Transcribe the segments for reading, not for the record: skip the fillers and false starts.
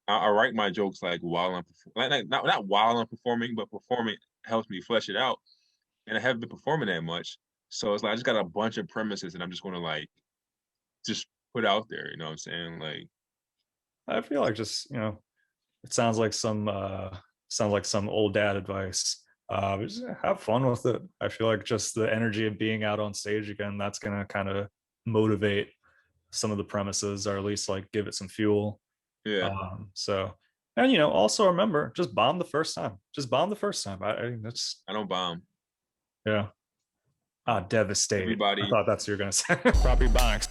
I write my jokes like while I'm not while I'm performing, but performing helps me flesh it out. And I haven't been performing that much, so it's like I just got a bunch of premises, and I'm just gonna like just put out there. You know what I'm saying? Like, I feel like just, it sounds like some old dad advice. Just have fun with it. I feel like just the energy of being out on stage again, that's gonna kind of motivate some of the premises, or at least like give it some fuel. yeah, So, and also remember, just bomb the first time. Just bomb the first time. That's I don't bomb yeah. Ah, devastated. I everybody. thought that's what you were gonna say. Proper Ebonics.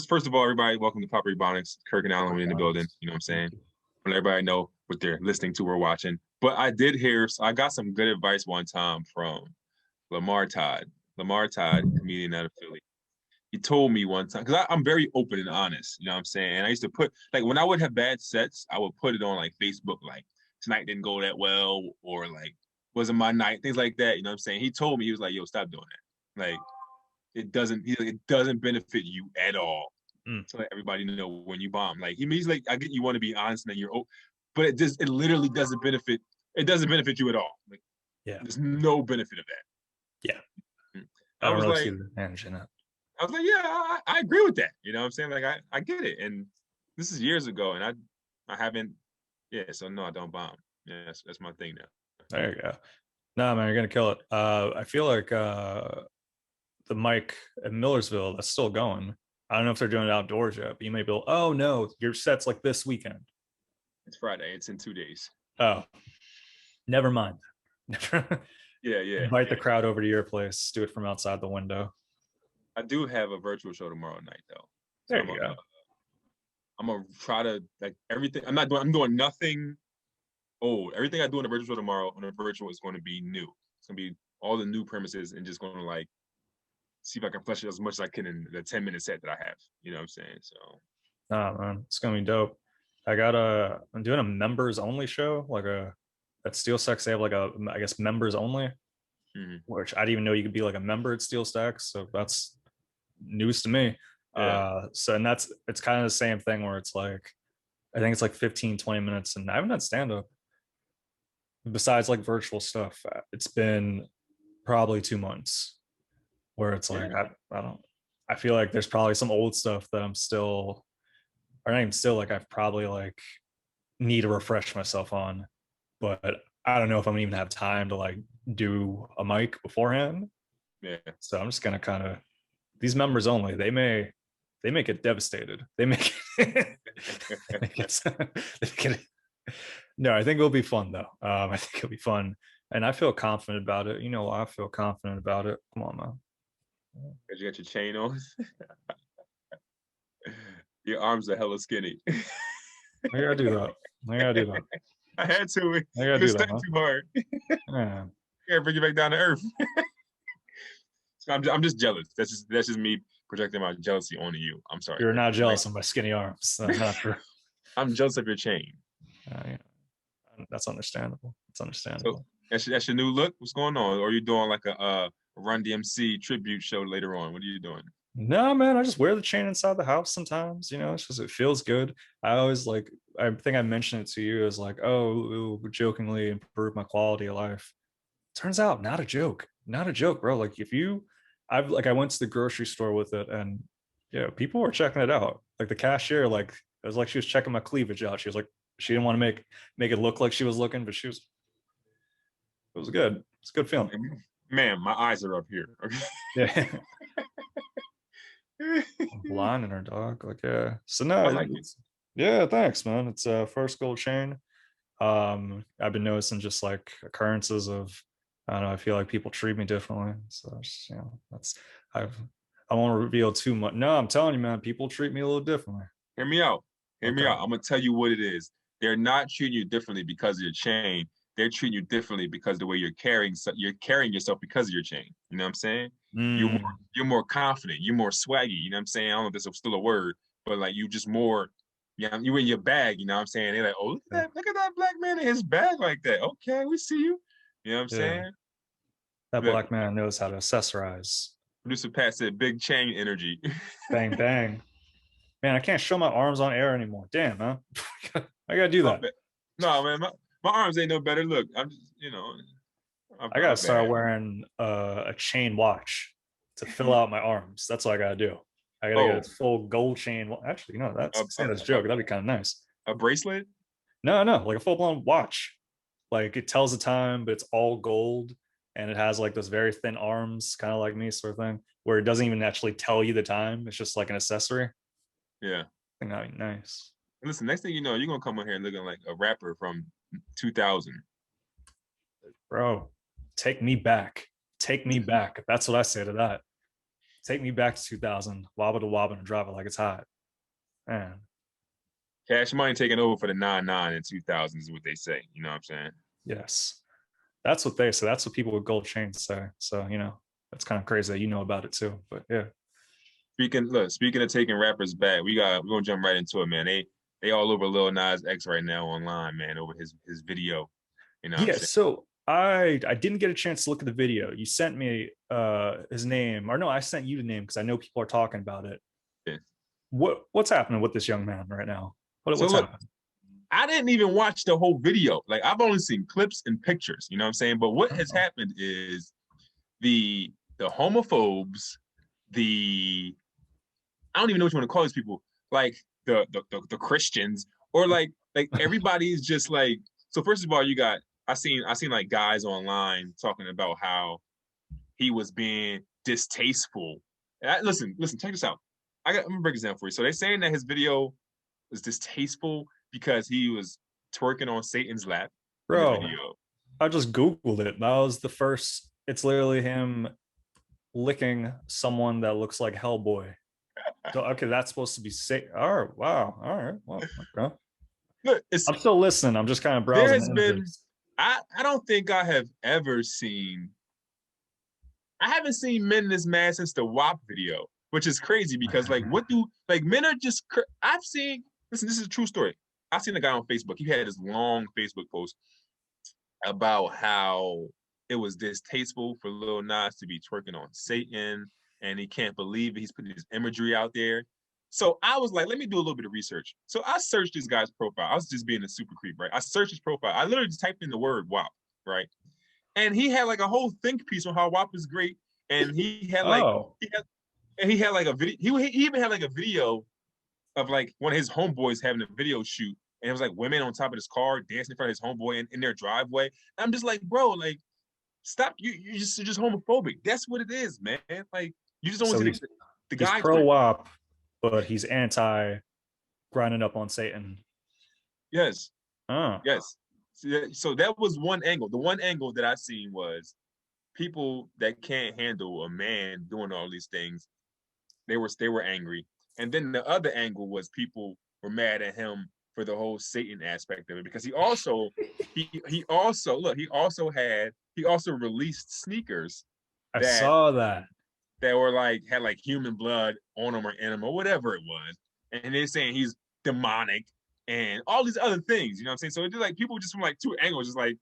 First of all, everybody, welcome to Pop Ebonics. Kirk and Alan, we in the building. Ebonics. You know what I'm saying? Thank you. Let everybody know what they're listening to or watching. But I did hear, so I got some good advice one time from Lamar Todd. Lamar Todd, comedian out of Philly. He told me one time, because I'm very open and honest, you know what I'm saying? And I used to put, like, when I would have bad sets, I would put it on, like, Facebook, like, tonight didn't go that well, or, like, wasn't my night, things like that, you know what I'm saying? He told me, he was like, yo, stop doing that. Like, it doesn't benefit you at all Mm, to let everybody know when you bomb. Like, he means, like, I get you want to be honest and you're, but it literally doesn't benefit you at all. Like, yeah. there's no benefit of that. Yeah. I I don't was really see like, the advantage in it. yeah, I agree with that. You know what I'm saying? Like I get it. And this is years ago and I haven't yeah, so no, I don't bomb. Yeah, that's my thing now. There you go. No, man, you're gonna kill it. I feel like the mic at Millersville that's still going. I don't know if they're doing it outdoors yet, but you may be like, oh no, your set's like this weekend. It's Friday. It's in 2 days. Oh, never mind. Yeah, yeah, Invite the yeah. crowd over to your place. Do it from outside the window. I do have a virtual show tomorrow night though. So There you go. I'm gonna try to like everything. I'm doing nothing old. Everything I do in the virtual show tomorrow on the virtual is going to be new. It's gonna be all the new premises and just gonna like see if I can flesh it as much as I can in the 10-minute set that I have. You know what I'm saying? So Nah, man, it's gonna be dope. I'm doing a members only show, like a at Steel Stacks. They have like a, I guess, members only, mhm. which I didn't even know you could be like a member at Steel Stacks. So that's news to me. Yeah. So and it's kind of the same thing where it's like I think it's like 15, 20 minutes, and I haven't had stand up besides like virtual stuff. It's been probably 2 months where it's like Yeah. I don't I feel like there's probably some old stuff that I'm still, or not even still, like I've probably like need to refresh myself on, but I don't know if I'm gonna even have time to like do a mic beforehand. Yeah. So I'm just gonna kind of, these members only. They make it devastated. They make it, they make it, they make it. No, I think it'll be fun though. I think it'll be fun, and I feel confident about it. I feel confident about it. Come on, man. Cause you got your chain on. Your arms are hella skinny. I gotta do that. I gotta do that. I had to. I gotta You do that, stuck man. too hard. Yeah. I gotta bring you back down to earth. So I'm just jealous. That's just me projecting my jealousy onto you. I'm sorry, You're Kirk. not Like jealous of my skinny arms. That's not true. I'm jealous of your chain. Yeah, that's understandable. It's So understandable. that's your new look. What's going on? Or are you doing like a Run DMC tribute show later on? What are you doing? No, man, I just wear the chain inside the house sometimes. It's just, it feels good. I always like, I think I mentioned it to you as like, oh, it jokingly improve my quality of life. Turns out, not a joke. Not a joke, bro. Like, I went to the grocery store with it, and people were checking it out. Like the cashier, like, it was like she was checking my cleavage out. She was like, she didn't want to make it look like she was looking, but it was good. It's a good feeling. Man, my eyes are up here. Yeah. Okay. Blind in her dog. Like, yeah. So I no, like it. yeah, thanks, man. It's a first gold chain. I've been noticing just like occurrences of, I don't know, I feel like people treat me differently. So just, that's I've I won't reveal too much. No, I'm telling you, man, people treat me a little differently. Hear me out. Hear me Okay. out. I'm gonna tell you what it is. They're not treating you differently because of your chain. They're treating you differently because the way you're carrying yourself because of your chain. You know what I'm saying? You're more Mm, you're more confident. You're more swaggy. You know what I'm saying? I don't know if that's still a word, but like you just more. Yeah, you in your bag. You know what I'm saying? They're like, oh, yeah, look at that black man in his bag like that. Okay, we see you. You know what I'm yeah. saying? That Look, black man knows how to accessorize. producer Pat said, big chain energy. Bang bang. Man, I can't show my arms on air anymore. Damn, man. I gotta do My that. bad. No, man, my arms ain't no better. Look, I'm just, I my gotta start bad. wearing a chain watch to fill out my arms. That's what I gotta do. I gotta get a Oh, full gold chain. Actually, a, that's a, Santa's a, joke. That'd be kind of nice. a bracelet? No, no, like a full blown watch. Like it tells the time, but it's all gold and it has like those very thin arms, kind of like me, sort of thing, where it doesn't even actually tell you the time. It's just like an accessory. I Yeah. think that'd be nice. Listen, next thing you know, you're gonna come on here looking like a rapper from 2000. Bro, take me back. Take me back. That's what I say to that. Take me back to 2000. Wobble to wobble and drive it like it's hot. Man, Cash Money taking over for the 9-9 in 2000 is what they say. You know what I'm saying? yes. That's what they say. That's what people with gold chains say. So, that's kind of crazy that you know about it too. But yeah. Speaking of taking rappers back, we're gonna jump right into it, man. They all over Lil Nas X right now online, man, over his video. You know what I'm Yeah, saying? so I didn't get a chance to look at the video. You sent me his name, or no, I sent you the name because I know people are talking about it. Yeah. What's happening with this young man right now? So What's look, happening? I didn't even watch the whole video. Like I've only seen clips and pictures, you know what I'm saying? But what has Oh. happened is the homophobes, the I don't even know what you want to call these people, like the Christians, or like everybody is just like. So first of all, you got I seen like guys online talking about how he was being distasteful. Listen, check this out. I'm gonna break this down for you. So they're saying that his video was distasteful because he was twerking on Satan's lap in the Bro, video. I just Googled it. That was the first. It's literally him licking someone that looks like Hellboy. So okay, that's supposed to be safe. All right, wow. All right. Well, okay. Look, I'm still listening. I'm just kind of there browsing the has been images. I don't think I have ever seen I haven't seen men this mad since the WAP video, which is crazy because like what do like men are just I've seen listen, this is a true story. I've seen a guy on Facebook. He had this long Facebook post about how it was distasteful for Lil Nas to be twerking on Satan, and he can't believe he's putting his imagery out there. So I was like, let me do a little bit of research. So I searched this guy's profile. I was just being a super creep, right? I searched his profile. I literally just typed in the word WAP, right? And he had like a whole think piece on how WAP is great, and Oh, he had like a video. He even had like a video of like one of his homeboys having a video shoot, and it was like women on top of his car dancing in front of his homeboy in their driveway. And I'm just like, bro, like stop. You're just homophobic. That's what it is, man. Like you just don't want so to see the he's guy pro twerk. WAP, but he's anti grinding up on Satan. Yes, Oh, yes. So that was one angle. The one angle that I seen was people that can't handle a man doing all these things. They were angry, and then the other angle was people were mad at him for the whole Satan aspect of it because he also released sneakers I that saw that. were like had like human blood on them or in them or whatever it was, and they're saying he's demonic and all these other things. You know what I'm saying? So it's just like people just from like two angles, just like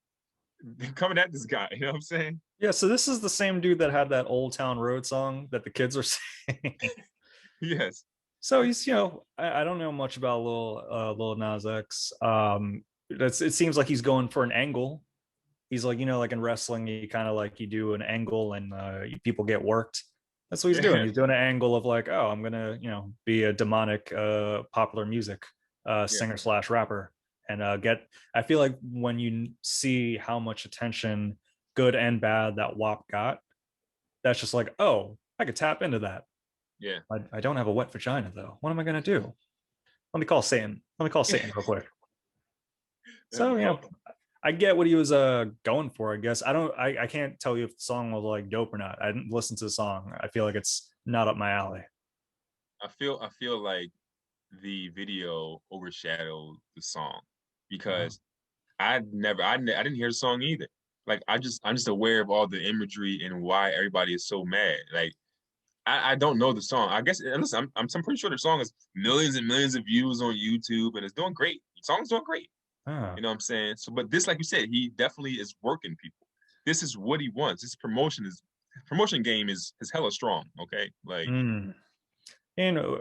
coming at this guy. You know what I'm saying? Yeah, so this is the same dude that had that Old Town Road song that the kids are singing. Yes. So he's, I don't know much about Lil Nas X. It seems like he's going for an angle. He's like, like in wrestling, you kind of like you do an angle and people get worked. That's what he's doing. Yeah. He's doing an angle of like, oh, I'm gonna, be a demonic popular music Yeah. singer slash rapper and get. I feel like when you see how much attention, good and bad, that WAP got, that's just like, oh, I could tap into that. Yeah. I don't have a wet vagina though. What am I gonna do? Let me call Satan. Let me call Satan real quick. So Oh, I get what he was going for, I guess. I can't tell you if the song was like dope or not. I didn't listen to the song. I feel like it's not up my alley. I feel like the video overshadowed the song Uh, because I didn't hear the song either. like I'm just aware of all the imagery and why everybody is so mad. Like I don't know the song. I guess listen, I'm pretty sure the song has millions and millions of views on YouTube and it's doing great. The song's doing great. Ah. You know what I'm saying? So, but this, like you said, he definitely is working people. This is what he wants. His promotion game is hella strong. Okay, like And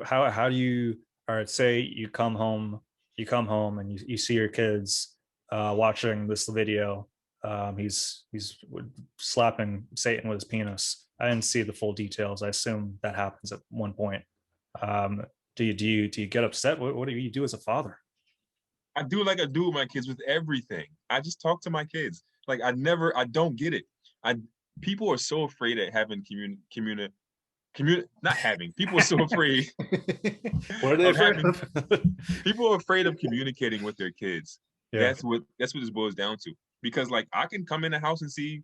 how do you, all right, say you come home and you see your kids watching this video. He's slapping Satan with his penis. I didn't see the full details. I assume that happens at one point. um do you get upset? What do you do as a father? I do like I do with my kids with everything. I just talk to my kids. Like I don't get it. I People are so afraid of having not having. People are so afraid What are they of afraid having. of? People are afraid of communicating with their kids. Yeah. That's what this boils down to. Because like I can come in the house and see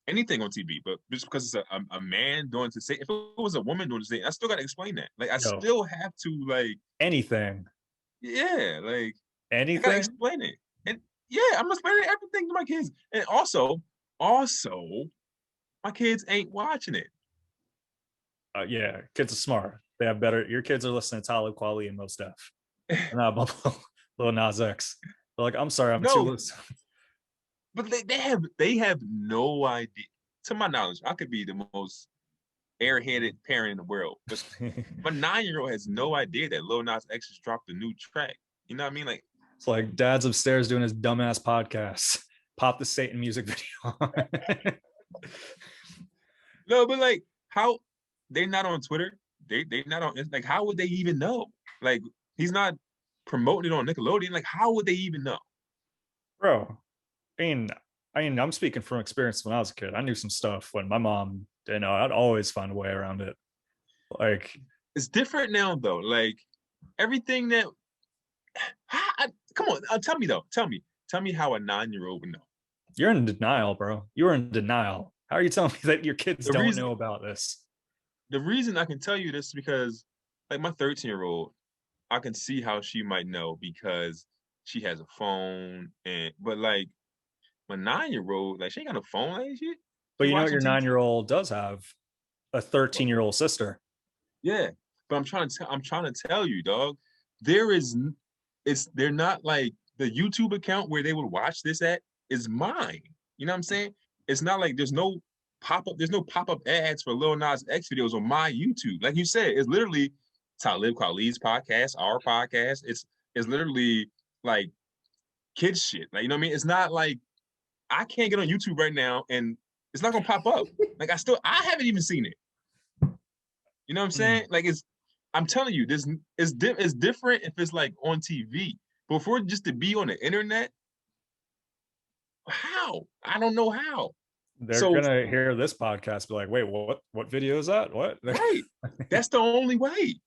anything on TV, but just because it's a man doing to say, if it was a woman doing to say, I still gotta explain that. Like I still have to like Anything. yeah, like I gotta Anything. explain it. And yeah, I'm explaining everything to my kids. And also, my kids ain't watching it. Yeah, kids are smart. They have better. Your kids are listening to Talib Kweli and Mos Def, not Lil Nas X. They're like, I'm sorry, I'm too No, loose. but they have no idea. To my knowledge, I could be the most airheaded parent in the world, but my 9-year-old has no idea that Lil Nas X just dropped a new track. You know what I mean? Like It's like dad's upstairs doing his dumbass podcast. Pop the Satan music video. no, but like how they're not on Twitter. They not on like how would they even know? Like he's not promoting it on Nickelodeon. Like how would they even know? Bro, I mean, I'm speaking from experience when I was a kid. I knew some stuff when my mom didn't know. I'd always find a way around it. Like, It's different now though. Like everything that come on, tell me though. Tell me how a 9-year-old would know. you're in denial, bro. You're in denial. How are you telling me that your kids The don't reason know about this? the reason I can tell you this is because like my 13-year-old, I can see how she might know because she has a phone and but like my 9-year-old, like she ain't got a phone like shit. But She you know what watching your TV. 9-year-old does have? A 13-year-old sister. Yeah. But I'm trying to tell you, dog, there is they're not like the YouTube account where they would watch this at is mine. You know what I'm saying? It's not like there's no pop-up ads for Lil Nas X videos on my YouTube. Like you said, it's literally Talib Kweli's podcast, our podcast. It's literally like kids shit. Like, you know what I mean? It's not like I can't get on YouTube right now and it's not gonna pop up. Like I haven't even seen it. You know what I'm saying? Like I'm telling you, this it's different if it's like on TV. But for it just to be on the internet, how? I don't know how. They're So gonna hear this podcast, be like, "Wait, what video is that? What?" right. That's the only way.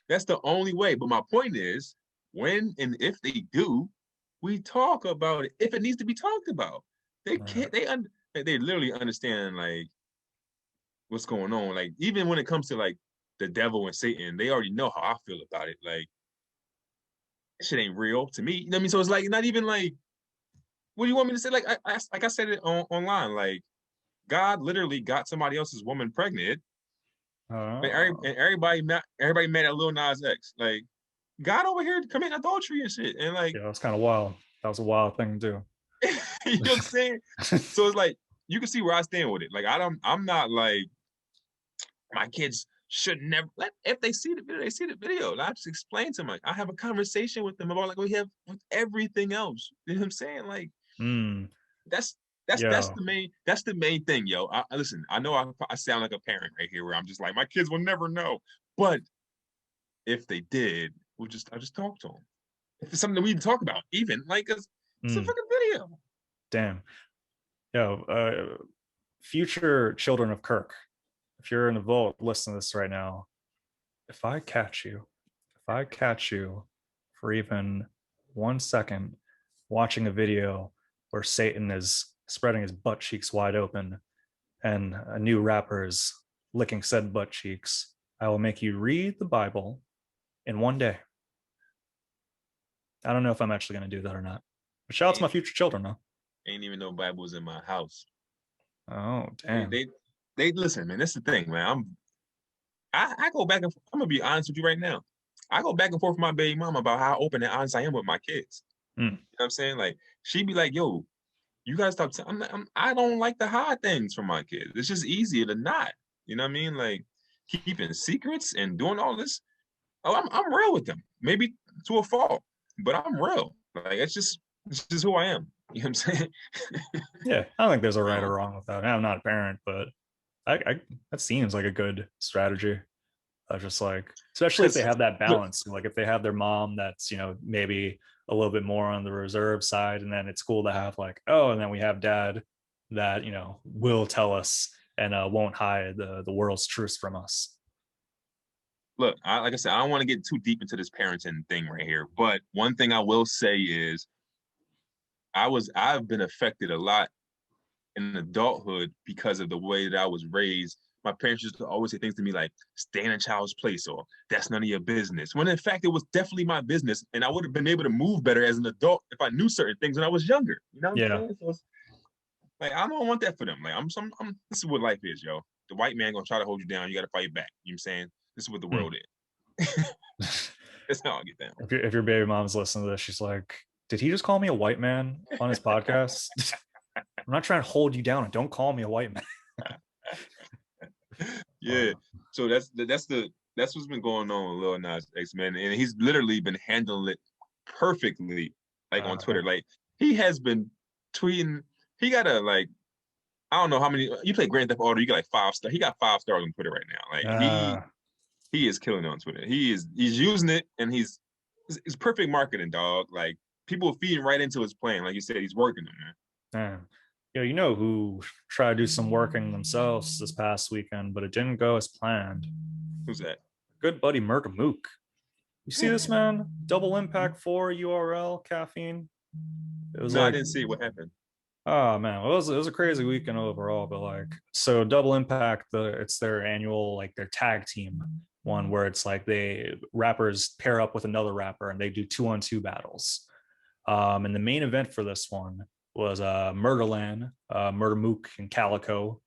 That's the only way. But my point is, when and if they do, we talk about it. If it needs to be talked about, they can't. They literally understand like what's going on. Like even when it comes to like the devil and Satan, they already know how I feel about it. Like that shit ain't real to me. You know what I mean? So it's like not even like, what do you want me to say? Like I said it online. Like God literally got somebody else's woman pregnant. Like everybody mad at Lil Nas X. Like God over here committing adultery and shit. And like Yeah, that's kind of wild. That was a wild thing to you know what I'm saying? So it's like you can see where I stand with it. Like I'm not like my kids should never let if they see the video, they see the video. And I just explain to them. Like, I have a conversation with them about like we have with everything else. You know what I'm saying? Like that's that's the main thing, yo. Listen, I know I sound like a parent right here where I'm just like my kids will never know. But if they did, I just talk to them. If it's something that we can talk about, even like it's a fucking video. Damn. Yo, future children of Kirk, if you're in the vault, listen to this right now. If I catch you for even 1 second watching a video where Satan is spreading his butt cheeks wide open and a new rapper is licking said butt cheeks, I will make you read the Bible in 1 day. I don't know if I'm actually going to do that or not. But shout out to my future children, though. Ain't even no Bible was in my house. Oh, They, damn. they, they listen, man. That's the thing, man. I go back and forth. I'm gonna be honest with you right now. I go back and forth with my baby mama about how open and honest I am with my kids. Mm. You know what I'm saying? Like she be like, "Yo, you gotta stop." I don't like to hide things from my kids. It's just easier to not. You know what I mean? Like keeping secrets and doing all this. Oh, I'm real with them. Maybe to a fault, but I'm real. Like it's just who I am. You know what I'm saying? Yeah, I don't think there's a right or um, wrong with that. I'm not a parent, but I that seems like a good strategy. Just like, especially if they Cause have that look, balance, like if they have their mom that's, maybe a little bit more on the reserve side, and then it's cool to have like, oh, and then we have dad that, will tell us and won't hide the world's truth from us. look, like I said, I don't want to get too deep into this parenting thing right here. But one thing I will say is I've been affected a lot in adulthood because of the way that I was raised. My parents used to always say things to me like, stay in a child's place or that's none of your business. When in fact, it was definitely my business. And I would have been able to move better as an adult if I knew certain things when I was younger. You know what I'm Yeah. saying? So it's, like, I don't want that for them. Like, this is what life is, yo. The white man gonna try to hold you down. You got to fight back. You know what I'm saying? This is what the Hmm. world is. That's how I get down. If your baby mom's listening to this, she's like, did he just call me a white man on his podcast? I'm not trying to hold you down, and don't call me a white man. Yeah. So that's what's been going on with Lil Nas X, man, and he's literally been handling it perfectly, like on Twitter. Like he has been tweeting. He got a like I don't know how many. You play Grand Theft Auto, you get like 5 stars. He got 5 stars on Twitter right now. Like he is killing it on Twitter. He's using it, and it's perfect marketing, dog. Like people are feeding right into his plan. Like you said, he's working them, man. You know who tried to do some working themselves this past weekend, but it didn't go as planned. Who's that? Good buddy Murda Mook. You see this, man? Double Impact 4 URL caffeine. It was No, I like, didn't see what happened. oh man, it was a crazy weekend overall. But like, so Double Impact, it's their annual, like their tag team one, where it's like rappers pair up with another rapper and they do 2-on-2 battles. And the main event for this one was Murderland, Murda Mook and Calico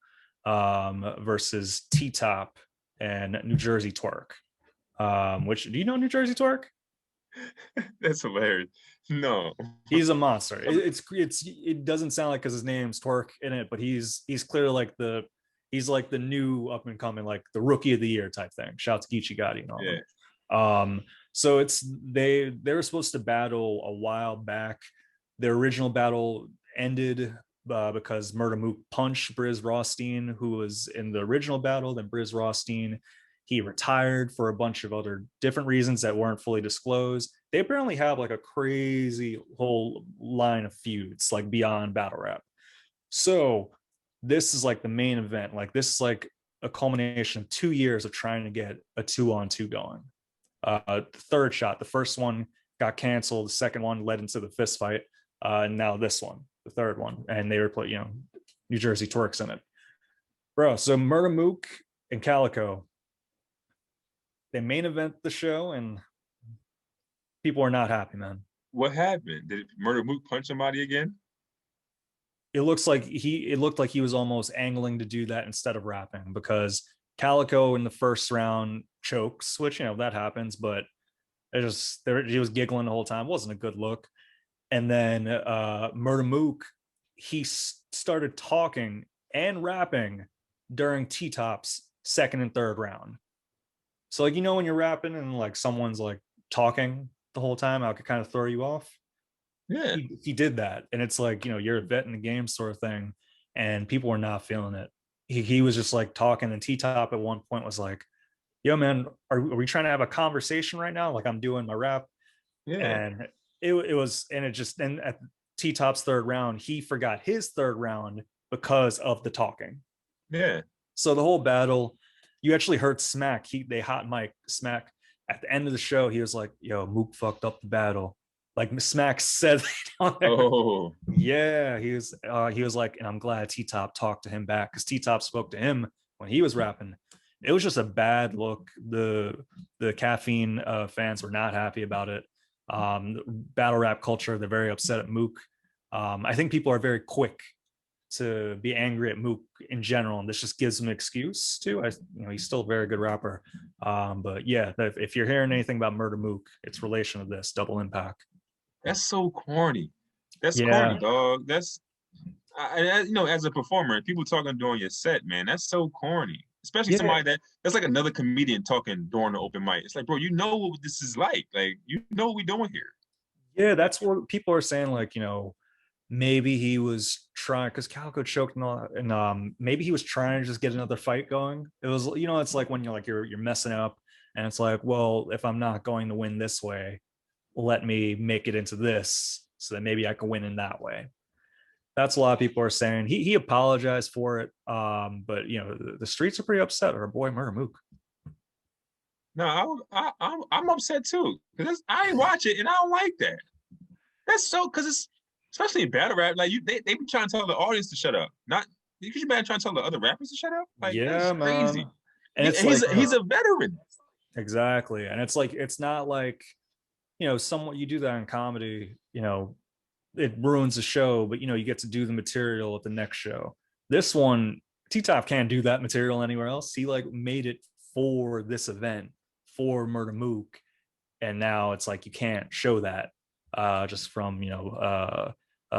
versus T Top and New Jersey Twerk. Which, do you know New Jersey Twerk? That's hilarious. No. He's a monster. It doesn't sound like because his name's Twerk in it, but he's clearly like the new up and coming, like the rookie of the year type thing. Shouts Geechee Gotti and all Yeah. them. So they were supposed to battle a while back. Their original battle ended because Murda Mook punched Briz Rothstein, who was in the original battle. Then Briz Rothstein, he retired for a bunch of other different reasons that weren't fully disclosed. They apparently have like a crazy whole line of feuds, like beyond battle rap. So this is like the main event. Like this is like a culmination of 2 years of trying to get a 2-on-2 going. The third shot, the first one got canceled. The second one led into the fist fight. And now this one, the third one, and they were New Jersey Twerks in it, bro. So Murda Mook and Calico, they main event the show, and people are not happy, man. What happened? Did Murda Mook punch somebody again? It looked like he was almost angling to do that instead of rapping, because Calico in the first round chokes, which that happens, but he was giggling the whole time. It wasn't a good look. And then Murda Mook, he started talking and rapping during T Top's second and third round. So like when you're rapping and like someone's like talking the whole time, I could kind of throw you off. Yeah. He did that, and it's like you're a vet in the game sort of thing, and people were not feeling it. He was just like talking, and T Top at one point was like, "Yo, man, are we trying to have a conversation right now? Like I'm doing my rap." Yeah. And it was, and it just, and at T Top's third round, he forgot his third round because of the talking. Yeah. So the whole battle, you actually heard Smack. They hot mic Smack at the end of the show. He was like, "Yo, Mook fucked up the battle." Like Smack said on there. Oh. Yeah, he was like, and I'm glad T Top talked to him back, because T Top spoke to him when he was rapping. It was just a bad look. The caffeine fans were not happy about it. Battle rap culture, they're very upset at Mook. I think people are very quick to be angry at Mook in general, and this just gives him an excuse to. He's still a very good rapper. But yeah, if you're hearing anything about Murda Mook, it's relation to this Double Impact. That's so corny. That's Yeah, corny, dog. As a performer, people talking during your set, man, that's so corny. Especially yeah, somebody that's like another comedian talking during the open mic. It's like, bro, you know what this is like. Like, you know what we doing here. yeah. That's what people are saying. Like, maybe he was trying because Calico choked and all, and maybe he was trying to just get another fight going. It was, it's like when you're messing up, and it's like, well, if I'm not going to win this way, let me make it into this so that maybe I can win in that way. That's a lot of people are saying. He apologized for it, but the streets are pretty upset. Our boy Murda Mook. No, I'm upset too because I ain't watch it and I don't like that. That's so because it's especially in battle rap. Like they be trying to tell the audience to shut up. Not because you better trying to tell the other rappers to shut up. Like Yeah, that's crazy. man. And it's like He's a veteran. exactly, and it's like it's not like somewhat you do that in comedy. It ruins the show, but you get to do the material at the next show. This one, T-Top can't do that material anywhere else. He like made it for this event for Murda Mook, and now it's like you can't show that just from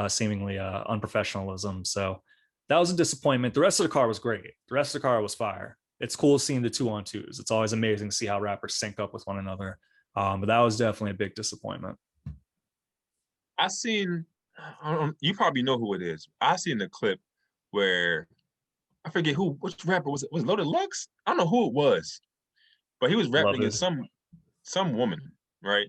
seemingly unprofessionalism. So that was a disappointment. The rest of the car was great. The rest of the car was fire. It's cool seeing the 2-on-2s. It's always amazing to see how rappers sync up with one another. But that was definitely a big disappointment. I seen. You probably know who it is. I seen the clip where I forget which rapper was it? Was it Loaded Lux? I don't know who it was, but he was rapping Love against it. some woman, right?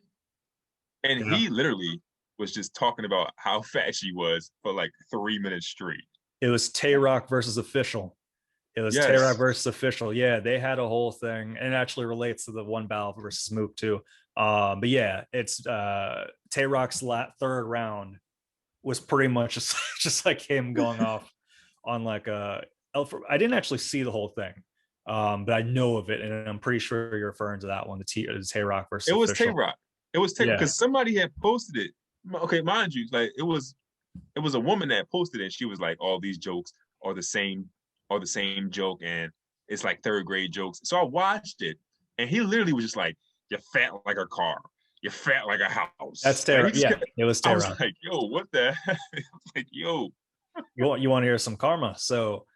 And Yeah. he literally was just talking about how fat she was for like 3 minutes straight. It was Tay Rock versus Official. It was Tay Rock Yes. versus Official. Yeah, they had a whole thing, and it actually relates to the one battle versus Mook too. But yeah, it's Tay Rock's third round was pretty much just like him going off on like I didn't actually see the whole thing, but I know of it, and I'm pretty sure you're referring to that one, the Tay Rock versus It was Tay Official. Rock. It was Tay Yeah, because somebody had posted it. Okay, mind you, like it was a woman that posted it. And she was like, all these jokes are the same joke, and it's like third grade jokes. So I watched it, and he literally was just like, "You're fat like a car. You're fat like a that's house." Tay Like Rock. Yeah, it was I Tay was Rock. like, "Yo, what the?" Heck? Like, yo, You want to hear some karma? So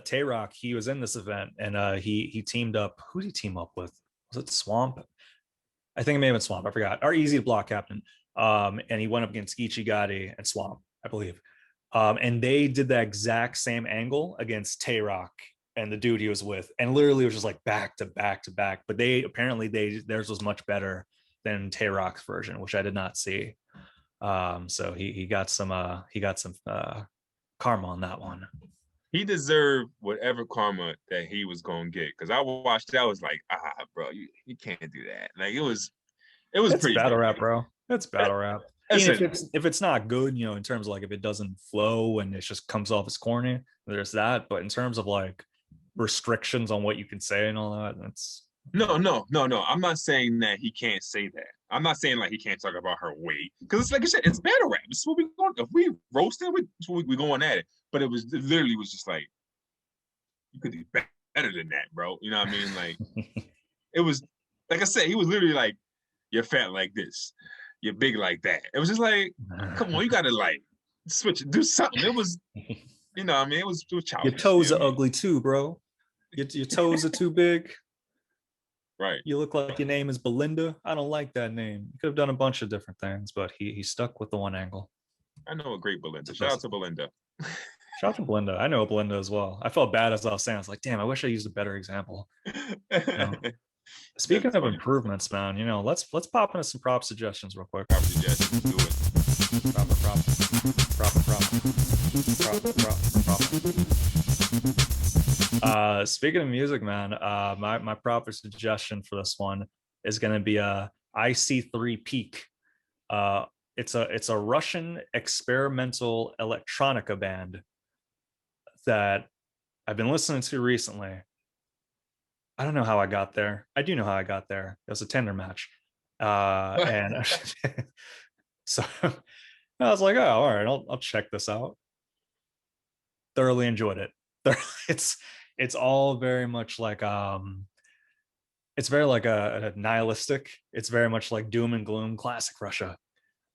Tay Rock, he was in this event, and he teamed up. Who did he team up with? Was it Swamp? I think it may have been Swamp. I forgot. Our Easy to Block captain. And he went up against Geechee Gotti and Swamp, I believe. And they did that exact same angle against Tay Rock and the dude he was with, and literally it was just like back to back to back. But theirs was much better than Tay Rock's version, which I did not see. So he got some karma on that one. he deserved whatever karma that he was gonna get. Because I watched it, I was like, bro, you can't do that. Like it was It's pretty battle bad. rap, bro. It's battle rap. And Listen, if it's not good, in terms of like if it doesn't flow and it just comes off as corny, there's that. But in terms of like restrictions on what you can say and all that, that's no. I'm not saying that he can't say that. I'm not saying like he can't talk about her weight because it's like I said, it's battle rap. This is what we going. If we roast it, we going at it. But it literally was just like you could do better than that, bro. You know what I mean? Like it was like I said, he was literally like, "You're fat like this, you're big like that." It was just like, come on, you gotta like switch, do something. It was, you know, what I mean, it was your childish. You toes know are what ugly too, bro. Your toes are too big. I mean? Right. You look like your name is Belinda. I don't like that name. You could have done a bunch of different things, but he stuck with the one angle. I know a great Belinda. Shout out Impressive. to Belinda. Shout out to Belinda. I know Belinda as well. I felt bad as I was saying. I was like, damn, I wish I used a better example. You know, Speaking That's of funny. improvements, man, let's pop into some prop suggestions real quick. Proper suggestions. Do it. Prop, speaking of music, man, my proper suggestion for this one is going to be a IC3PEAK. It's a Russian experimental electronica band that I've been listening to recently. I don't know how I got there. I do know how I got there. It was a Tinder match. And so I was like, oh, all right, I'll check this out. Thoroughly enjoyed it. It's it's all very much like it's very like a nihilistic. It's very much like doom and gloom, classic Russia,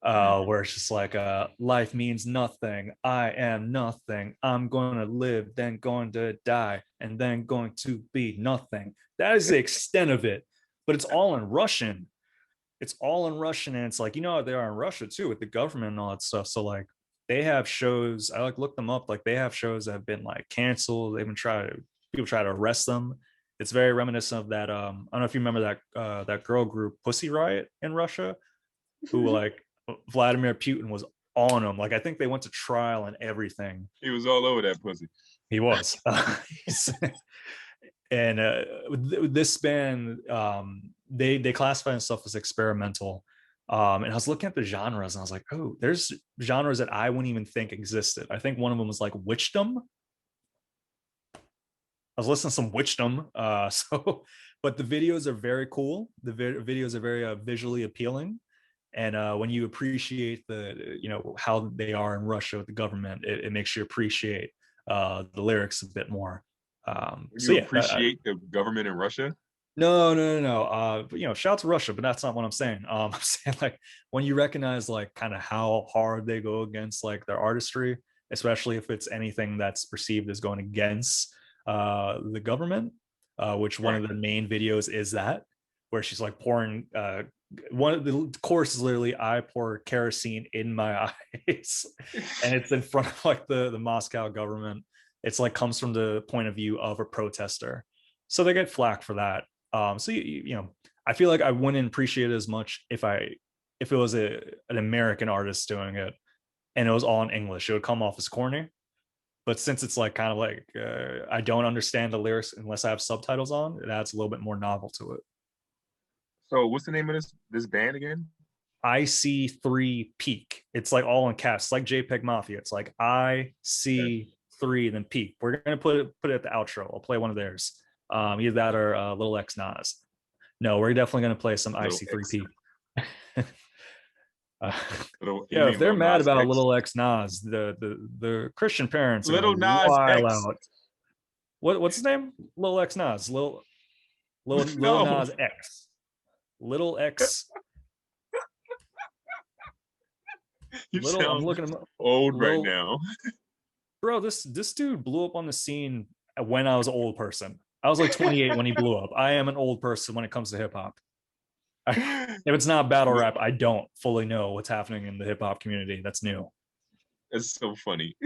Mm. where it's just like life means nothing. I am nothing. I'm going to live, then going to die, and then going to be nothing. That is the extent of it. But it's all in Russian. It's all in Russian, and it's like, you know what they are in Russia too, with the government and all that stuff. So like they have shows. I like look them up. Like they have shows that have been like canceled. They've been people try to arrest them. It's very reminiscent of that. I don't know if you remember that girl group Pussy Riot in Russia, who like Vladimir Putin was on them. Like I think they went to trial and everything. He was all over that pussy. He was. And this band, they classify themselves as experimental. And I was looking at the genres and I was like, oh, there's genres that I wouldn't even think existed. I think one of them was like witchdom. I was listening to some witchdom. So, but the videos are very cool. The videos are very visually appealing. And when you appreciate the, you know, how they are in Russia with the government, it makes you appreciate the lyrics a bit more. So You yeah, appreciate the government in Russia? no. But, you know, shout out to Russia, but that's not what I'm saying. I'm saying like when you recognize like kind of how hard they go against like their artistry, especially if it's anything that's perceived as going against the government, which one Right. of the main videos is that, where she's like pouring. One of the course is literally I pour kerosene in my eyes, and it's in front of like the Moscow government. It's like comes from the point of view of a protester, so they get flack for that. So you know, I feel like I wouldn't appreciate it as much if it was an American artist doing it and it was all in English. It would come off as corny. But since it's like kind of like I don't understand the lyrics unless I have subtitles on, it adds a little bit more novel to it. So what's the name of this band again? IC3PEAK. It's like all in caps, it's like JPEG Mafia. It's like Yeah. IC3 then peak. We're gonna put it at the outro. I'll play one of theirs. Either that or Lil X Nas. No, we're definitely gonna play some Little X. IC3Peak. uh, You yeah, if mean they're Little mad Nas about X? Little X Nas, the Christian parents are gonna Little Nas wild X. out. What's his name? Lil X Nas. Lil No, Nas X. Little X. you Little. I'm sound looking him up. old right Lil. now. Bro, this dude blew up on the scene when I was an old person. I was like 28 when he blew up. I am an old person when it comes to hip hop. If it's not battle rap, I don't fully know what's happening in the hip hop community. That's new. That's so funny.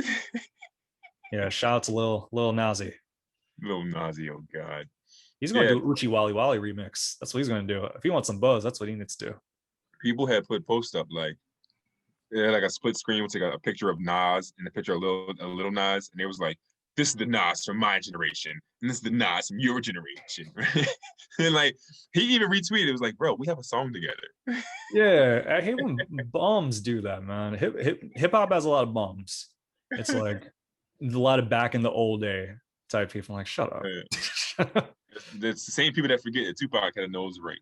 Yeah, shout out to Lil Nazi. Little Nazi, oh God. He's gonna Yeah, do an Uchi Wally Wally remix. That's what he's gonna do. If he wants some buzz, that's what he needs to do. people had put posts up like yeah, like a split screen with like a picture of Nas and a picture of little Nas, and it was like, "This is the Nas from my generation, and this is the Nas from your generation." And like he even retweeted, it was like, "Bro, we have a song together." Yeah, I hate when bums do that, man. Hip hop has a lot of bums. It's like a lot of back in the old day type people. Like, shut up. It's the same people that forget that Tupac had a nose ring.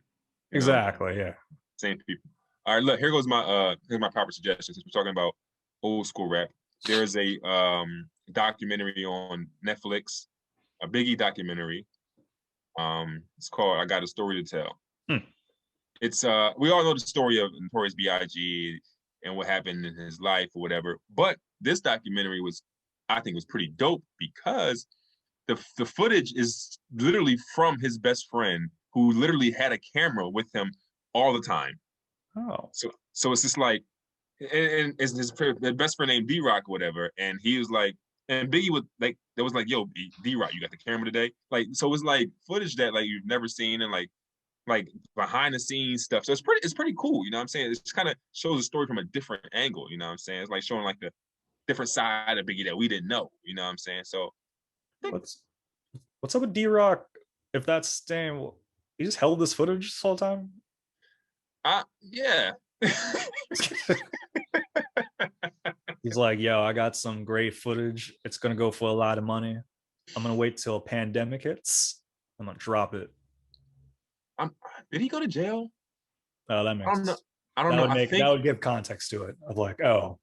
You know, Exactly. Yeah. same people. All right, look, here's my proper suggestion since we're talking about old school rap. There's a documentary on Netflix, a Biggie documentary. It's called I Got a Story to Tell. Hmm. It's we all know the story of Notorious B.I.G. and what happened in his life or whatever. But this documentary I think was pretty dope because the footage is literally from his best friend who literally had a camera with him all the time. Oh. So it's just like, and it's his best friend named D-Rock or whatever, and he was like, and Biggie was like, there was like, yo, D-Rock, you got the camera today? Like, so it's like footage that like you've never seen and like behind the scenes stuff. So it's pretty cool, you know what I'm saying? It just kind of shows the story from a different angle, you know what I'm saying? It's like showing like the different side of Biggie that we didn't know, you know what I'm saying? So What's what's up with D-Rock? If that's staying, he just held this footage this whole time. Yeah. He's like, yo, I got some great footage. It's gonna go for a lot of money. I'm gonna wait till a pandemic hits. I'm gonna drop it. Did he go to jail? Oh, that I don't makes know. I don't that know. would I make that think would give context to it of like, oh,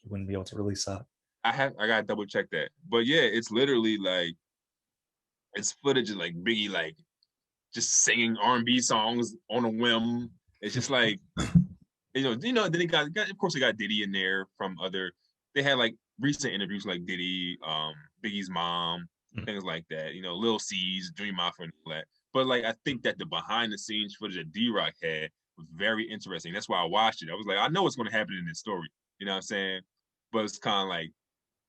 he wouldn't be able to release that. I gotta double check that. But yeah, it's literally like it's footage of like Biggie like just singing R&B songs on a whim. It's just like then they got of course they got Diddy in there from other. They had like recent interviews like Diddy, Biggie's mom, things like that. Lil C's, Dream Mafia, and all that. But like I think that the behind the scenes footage that D-Rock had was very interesting. That's why I watched it. I was like, I know what's going to happen in this story. You know what I'm saying? But it's kind of like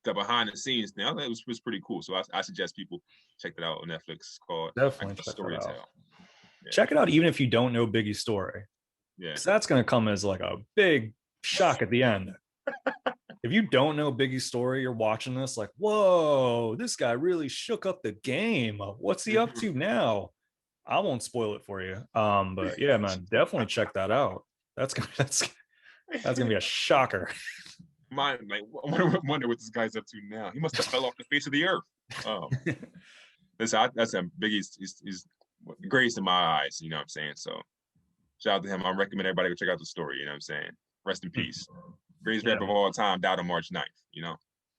the behind the scenes thing. I thought it was pretty cool. So I suggest people check that out on Netflix. It's called Definitely check Story that to out. Tell. Yeah. Check it out, even if you don't know Biggie's story. Yeah. Because that's going to come as like a big shock at the end. If you don't know Biggie's story, you're watching this like, whoa, this guy really shook up the game. What's he up to now? I won't spoil it for you. But yeah, man, definitely check that out. That's gonna be a shocker. I wonder what this guy's up to now. He must have fell off the face of the earth. That's Biggie's. He's greatest in my eyes. You know what I'm saying? So shout out to him. I recommend everybody go check out the story. You know what I'm saying? Rest in peace. Greatest rapper of all time died on March 9th.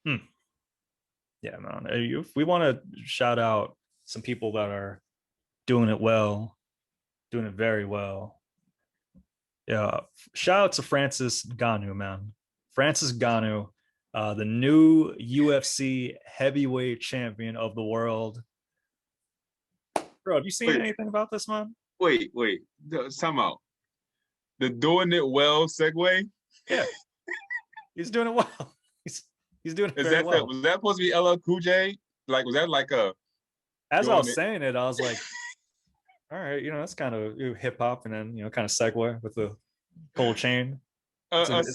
Yeah, man. If we want to shout out some people that are doing it well, doing it very well. Yeah, shout out to Francis Ngannou, man. Francis Ngannou, the new UFC heavyweight champion of the world. Bro, have you seen anything about this, man? Wait. Time out. The doing it well segue? Yeah. He's doing it well. He's doing it very well. Was that supposed to be LL Cool J? Like, was that like a... As I was saying it, I was like, all right, that's kind of hip hop, and then kind of segue with the gold chain. A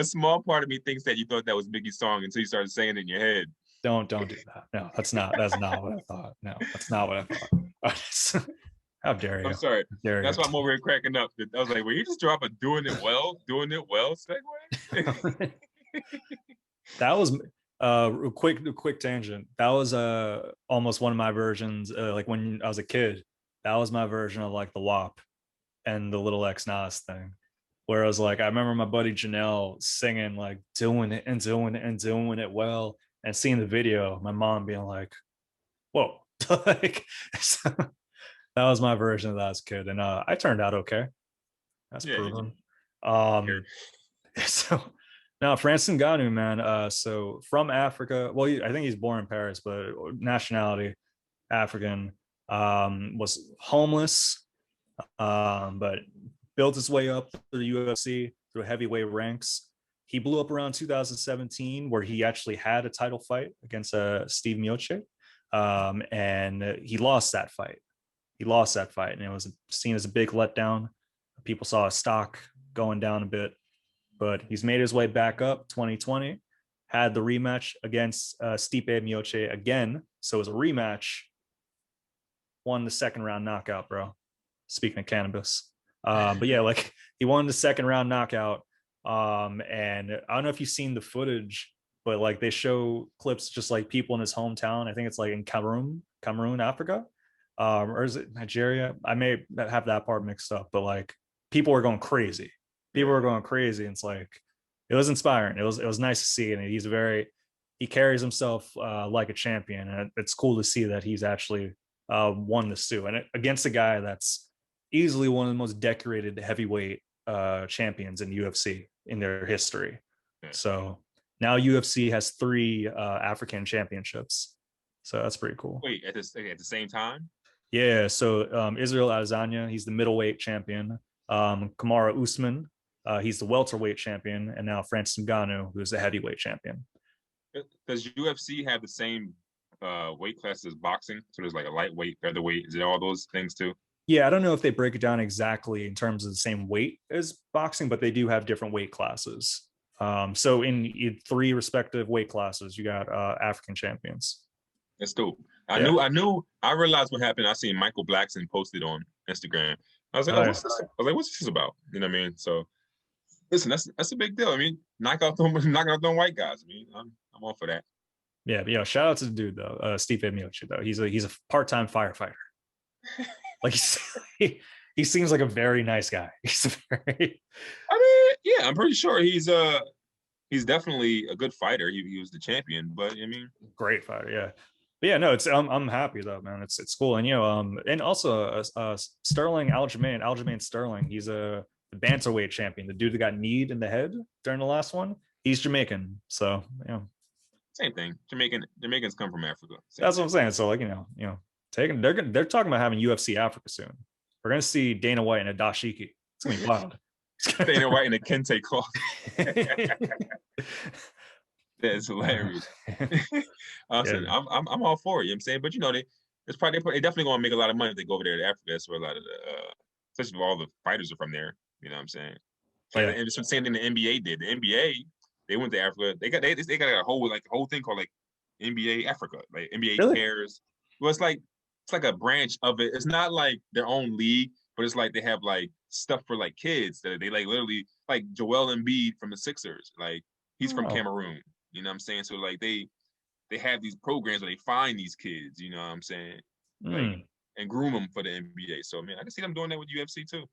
small part of me thinks that you thought that was Biggie's song until you started saying it in your head. Don't do that. No, that's not what I thought. No, that's not what I thought. How dare you? I'm sorry. That's why I'm over here cracking up. I was like, "Will you just drop a doing it well segue?" That was a quick tangent. That was almost one of my versions. Like when I was a kid, that was my version of like the WAP and the Lil X Nas thing. Where I was like, I remember my buddy Janelle singing like doing it and doing it and doing it well, and seeing the video, my mom being like, "Whoa!" Like, so, that was my version of that as a kid, and I turned out okay. That's proven. So now Francis Ngannou, man. So from Africa. Well, I think he's born in Paris, but nationality African. Was homeless, but built his way up through the UFC through heavyweight ranks. He blew up around 2017, where he actually had a title fight against Steve Miocic, and he lost that fight. And it was seen as a big letdown. People saw his stock going down a bit, but he's made his way back up. 2020, had the rematch against Stipe Miocic again, so it was a rematch. Won the second round knockout, bro. Speaking of cannabis. But yeah, like he won the second round knockout. And I don't know if you've seen the footage, but like they show clips just like people in his hometown. I think it's like in Cameroon, Africa. Or is it Nigeria? I may have that part mixed up, but like people were going crazy. And it's like, it was inspiring. It was nice to see. And he carries himself like a champion. And it's cool to see that he's actually won this too. And against a guy that's easily one of the most decorated heavyweight champions in UFC in their history. So now UFC has 3 African championships. So that's pretty cool. Wait, at the same time? Yeah. So Israel Adesanya, he's the middleweight champion. Kamaru Usman, he's the welterweight champion, and now Francis Ngannou, who's the heavyweight champion. Does UFC have the same weight class as boxing? So there's like a lightweight, featherweight. Is it all those things too? Yeah, I don't know if they break it down exactly in terms of the same weight as boxing, but they do have different weight classes. So in 3 respective weight classes, you got African champions. That's dope. I realized what happened. I seen Michael Blackson posted on Instagram. I was like, what's this? I was like, what's this about? You know what I mean? So listen, that's a big deal. I mean, knocking out them white guys. I mean, I'm all for that. Yeah, but shout out to the dude though, Stipe Miocic though. He's a part-time firefighter. Like he seems like a very nice guy. He's a very... I mean, yeah, I'm pretty sure he's He's definitely a good fighter. He was the champion, but I mean, Great fighter, yeah. But yeah, no, it's I'm happy though, man. It's cool, and and also Sterling Aljamain Sterling. He's a bantamweight champion. The dude that got kneed in the head during the last one. He's Jamaican, so yeah. same thing. Jamaicans come from Africa. That's what I'm saying. So like taking they're talking about having UFC Africa soon. We're gonna see Dana White and a dashiki. It's gonna be wild. Dana White in a kente cloth. That's hilarious. Listen, Yeah. I'm all for it. You know what I'm saying, but they definitely gonna make a lot of money if they go over there to Africa. That's where a lot of especially if all the fighters are from there. You know what I'm saying? Like it's the same thing the NBA did. The NBA they went to Africa. They got a whole thing called like NBA Africa, like NBA Really? Cares. Well, it's like a branch of it. It's not like their own league, but it's like they have like stuff for like kids that they like literally like Joel Embiid from the Sixers. Like he's from Cameroon. You know what I'm saying? So like they have these programs where they find these kids, you know what I'm saying? Like and groom them for the NBA. So man, I can see them doing that with UFC too.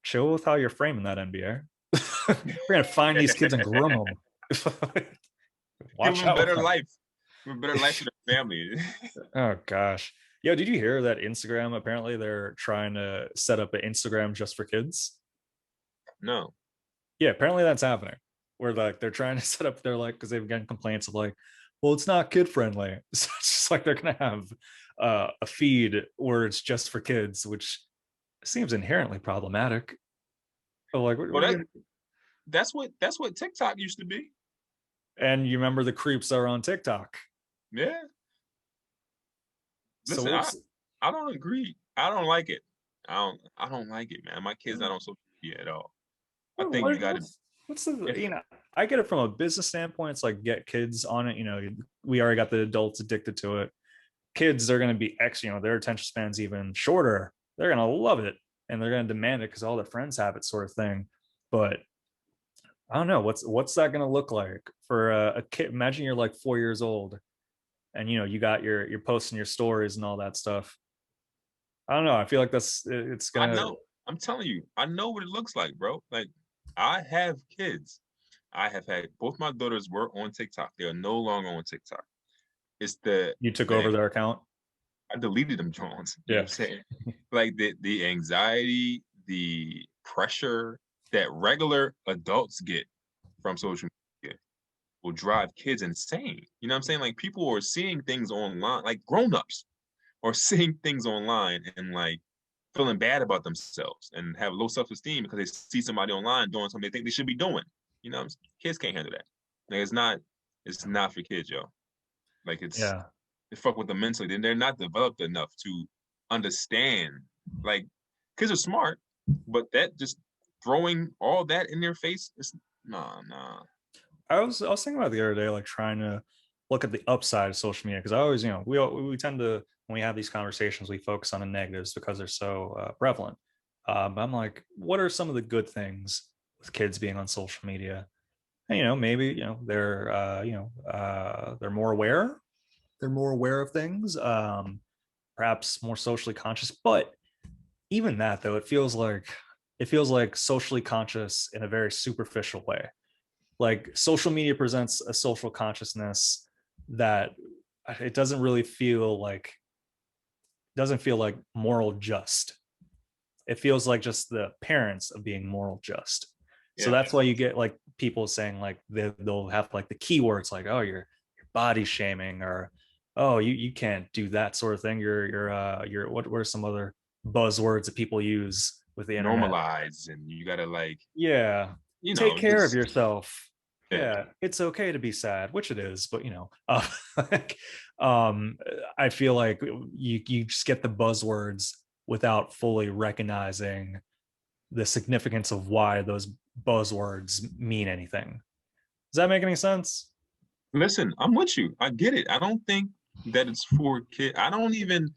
Chill with how you're framing that NBA. We're gonna find these kids and groom them. Watch Give them a better life. Give them a better life for their family. Oh gosh. Yo, did you hear that Instagram apparently they're trying to set up an Instagram just for kids? No. Yeah, apparently that's happening. Where like they're trying to set up, they're like, because they've gotten complaints of like, well, it's not kid friendly. So it's just like they're gonna have a feed where it's just for kids, which seems inherently problematic. But like, that's what TikTok used to be. And you remember the creeps that are on TikTok? Yeah. Listen, so I don't agree. I don't like it. I don't like it, man. My kid's not on social media at all. I think you got to. What's the I get it from a business standpoint. It's like get kids on it. We already got the adults addicted to it. Kids, they're going to be their attention span's even shorter. They're going to love it and they're going to demand it because all their friends have it, sort of thing. But I don't know what's that going to look like for a kid. Imagine you're like 4 years old and you got you're posting your stories and all that stuff. I don't know. I feel like it's gonna. I know. I'm telling you, I know what it looks like, bro. Like I have kids. I have had both my daughters were on TikTok. They are no longer on TikTok. It's you took over their account. I deleted them, Jones. You know what I'm saying? Like the anxiety, the pressure that regular adults get from social media will drive kids insane. You know what I'm saying? Like people are seeing things online, like grown-ups are seeing things online and like feeling bad about themselves and have low self-esteem because they see somebody online doing something they think they should be doing. You know, kids can't handle that. Like it's not for kids, yo. Like it fuck with them mentally. Then they're not developed enough to understand. Like kids are smart, but that just throwing all that in their face is nah. I was thinking about the other day, like trying to look at the upside of social media because I always, we tend to when we have these conversations, we focus on the negatives because they're so prevalent. But I'm like, what are some of the good things with kids being on social media? And maybe they're more aware. They're more aware of things, perhaps more socially conscious. But even that, though, it feels like socially conscious in a very superficial way. Like social media presents a social consciousness that it doesn't feel like moral just. It feels like just the appearance of being moral just. So that's why you get like people saying like they'll have like the keywords like, oh, you're body shaming, or oh, you can't do that sort of thing. You're what are some other buzzwords that people use with the internet? Normalize, and you gotta like take care of yourself. Yeah, it's okay to be sad, which it is, but I feel like you just get the buzzwords without fully recognizing the significance of why those buzzwords mean anything. Does that make any sense? Listen, I'm with you. I get it. I don't think that it's for kids. I don't even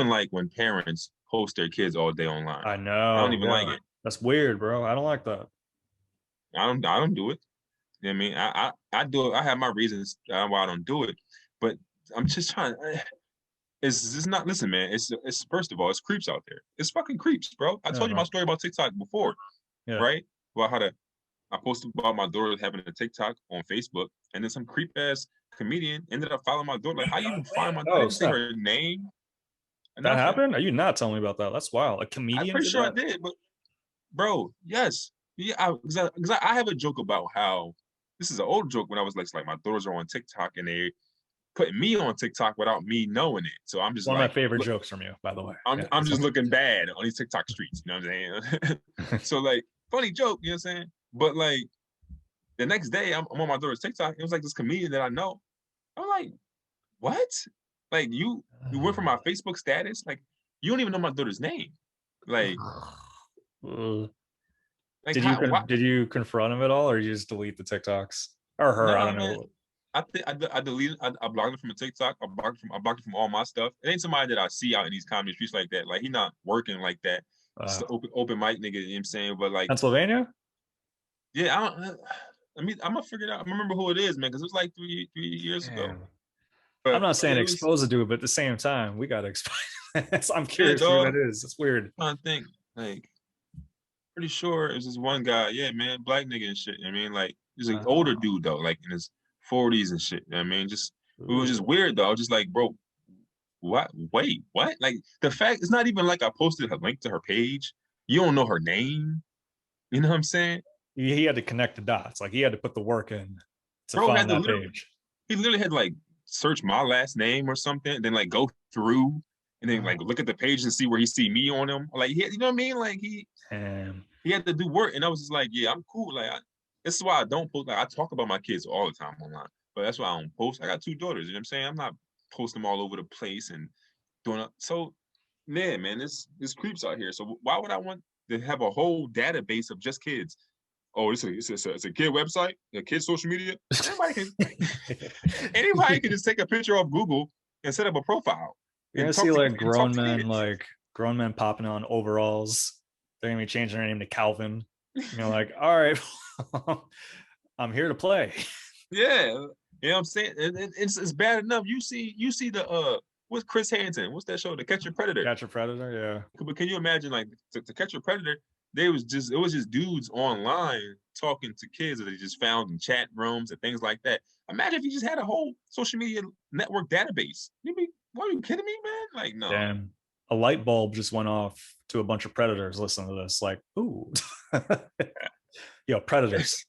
like when parents post their kids all day online. I know. I don't even like it. That's weird, bro. I don't like that. I don't do it. You know what I mean? I do it. I have my reasons why I don't do it, but I'm just trying. It's not. Listen, man. It's first of all, it's creeps out there. It's fucking creeps, bro. I told you my story about TikTok before, right? About how I posted about my daughter having a TikTok on Facebook, and then some creep ass comedian ended up following my daughter. Like, how you even find my daughter? I Oh, didn't say snap. her name. That Nothing. happened? Are you not telling me about that? That's wild. A I'm comedian pretty did sure I that? did, but bro, yes, yeah. Because I have a joke about how this is an old joke when I was like my daughters are on TikTok and they putting me on TikTok without me knowing it. So I'm just One of my like, favorite look, jokes from you, by the way. I'm Yeah. I'm just looking bad on these TikTok streets. You know what I'm saying? So like, funny joke. You know what I'm saying? But like the next day, I'm on my daughter's TikTok. It was like this comedian that I know. I'm like, what? Like you went from my Facebook status. Like you don't even know my daughter's name. Like Uh, like did you how? Why? did you confront him at all, or you just delete the TikToks or her? I Nah, don't man. know. I deleted. I blocked it from a TikTok. I blocked it from all my stuff. It ain't somebody that I see out in these comedy streets like that. Like he not working like that. Just Uh, an open mic nigga. You know what I'm saying? But like, Pennsylvania? yeah, I don't. I mean, I'm gonna figure it out. I remember who it is, man, because it was like three years ago. Damn. I'm But not saying it was expose it to it, but at the same time, we gotta expose. I'm yeah, curious who that dog. is. It's weird. I'm trying to think. Like, pretty sure it was this one guy. Yeah, man, black nigga and shit. You know what I mean, like, he's an older Uh, dude though, like in his 40s and shit. You know what I mean, just it was just ooh. weird though. I was just like, bro, what? Wait, what? Like the fact it's not even like I posted a link to her page. You don't know her name. You know what I'm saying? He had to connect the dots. Like he had to put the work in to Bro had find to that literally page. he literally had to like search my last name or something, then like go through and then like look at the page and see where he see me on him. Like he, you know what I mean? Like And he had to do work, and I was just like, yeah, I'm cool. Like this is why I don't post. Like I talk about my kids all the time online, but that's why I don't post. I got two daughters. You know what I'm saying? I'm not posting them all over the place and doing it. So yeah, man, this creeps out here. So why would I want to have a whole database of just kids? Oh, it's a kid website, a kid social media. Anybody can anybody can just take a picture off Google and set up a profile you're gonna and see like talk grown to men, kids. like grown men popping on overalls. They're gonna be changing their name to Calvin. You're like, all right, I'm here to play. Yeah, you know what I'm saying? It's bad enough. You see the what's Chris Hansen? What's that show? To Catch a Predator. Catch a predator, yeah. But can you imagine like to Catch a Predator? It was just dudes online talking to kids that they just found in chat rooms and things like that. Imagine if you just had a whole social media network database. You be, what are you kidding me, man? Like no. Damn. A light bulb just went off to a bunch of predators listening to this. Like, ooh, yo, predators.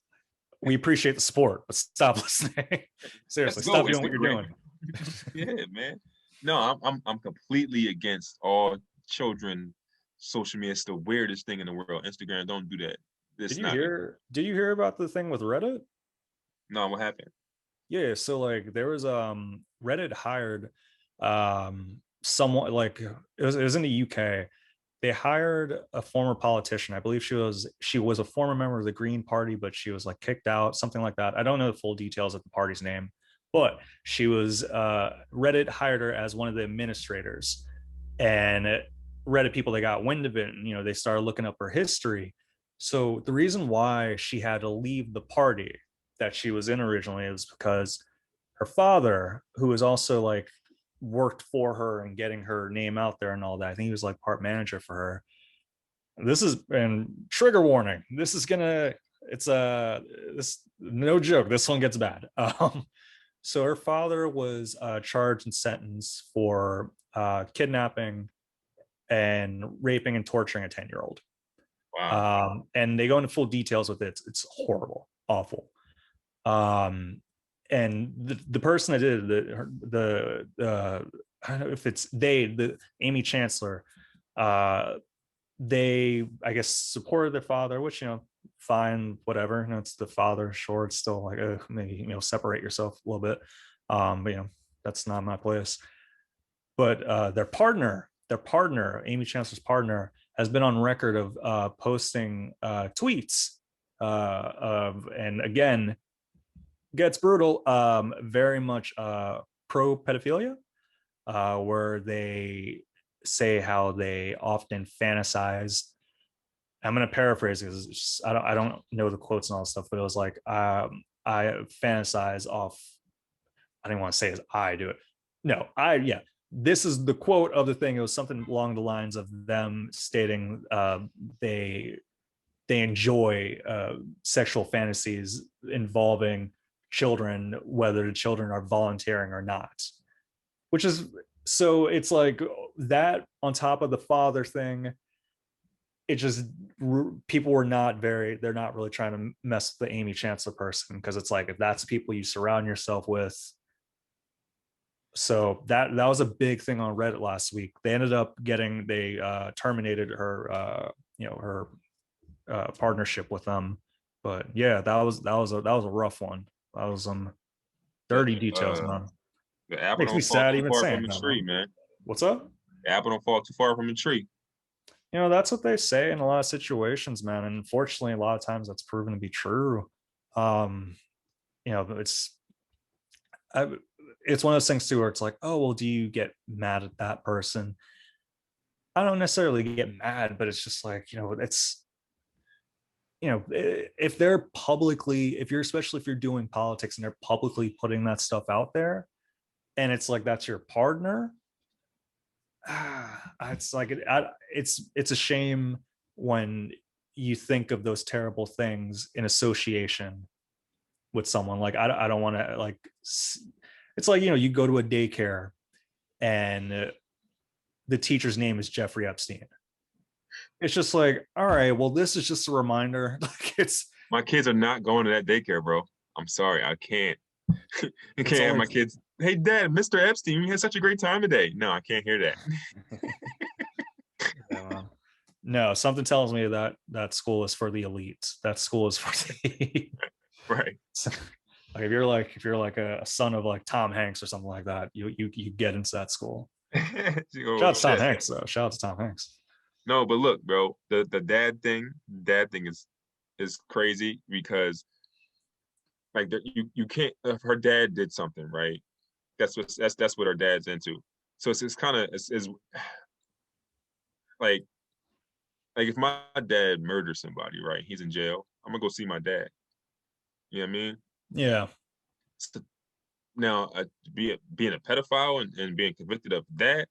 We appreciate the sport, but stop listening. Let's Seriously, go stop doing what you're Instagram. doing. Yeah, man. No, I'm completely against all children social media. It's the weirdest thing in the world. Instagram, don't do that. Did It's you not. hear? Did you hear about the thing with Reddit? No, what happened? Yeah, so like there was Reddit hired someone like it was in the UK. They hired a former politician. I believe she was a former member of the Green Party, but she was like kicked out, something like that. I don't know the full details of the party's name, but she was Reddit hired her as one of the administrators, and Reddit people, they got wind of it, and they started looking up her history. So the reason why she had to leave the party that she was in originally is because her father, who was also like worked for her and getting her name out there and all that. I think he was like part manager for her. This is, and trigger warning. This is gonna. It's this no joke. This one gets bad. So her father was charged and sentenced for kidnapping and raping and torturing a 10-year-old. Wow. And they go into full details with it. It's horrible, awful. Um, and the person that did the I don't know if it's the Amy Chancellor, they, I guess, supported their father, which fine, whatever. It's the father. Sure, it's still like maybe separate yourself a little bit. But that's not my place. But their partner, Amy Chancellor's partner, has been on record of posting tweets and again, gets brutal, very much pro pedophilia, where they say how they often fantasize. I'm going to paraphrase because I don't know the quotes and all this stuff, but it was like, I fantasize off. I didn't want to say as I do it. No, yeah. This is the quote of the thing. It was something along the lines of them stating they they enjoy sexual fantasies involving children, whether the children are volunteering or not. Which is, so it's like that on top of the father thing. It just, people were not very, they're not really trying to mess with the Amy Chancellor person, because it's like, if that's people you surround yourself with. So that was a big thing on Reddit last week. They ended up getting, they terminated her her partnership with them. But yeah, that was a rough one. That was some dirty details, man. The apple Makes me don't fall sad too even far saying from the that, tree, man. man. What's up? The apple don't fall too far from the tree. That's what they say in a lot of situations, man. And unfortunately, a lot of times that's proven to be true. Um, it's one of those things too, where it's like, oh, well, do you get mad at that person? I don't necessarily get mad, but it's just like, it's, if they're publicly, especially if you're doing politics and they're publicly putting that stuff out there, and it's like, that's your partner. It's like, it's a shame when you think of those terrible things in association with someone. Like, I don't want to, like, it's like, you go to a daycare and the teacher's name is Jeffrey Epstein. It's just like, all right, well, this is just a reminder. Like, my kids are not going to that daycare, bro. I'm sorry, I can't. I can't have my kids. Hey, Dad, Mr. Epstein, we had such a great time today. No, I can't hear that. No, something tells me that school is for the elites. That school is for the right. Like, if you're like a son of like Tom Hanks or something like that, you get into that school. Shout out to Tom Hanks, though. Shout out to Tom Hanks. No, but look, bro, the dad thing is crazy, because like, you can't, if her dad did something, right? That's what her dad's into. So it's kind of, it's like if my dad murders somebody, right? He's in jail. I'm gonna go see my dad. You know what I mean? Yeah. So now, being a pedophile and being convicted of that,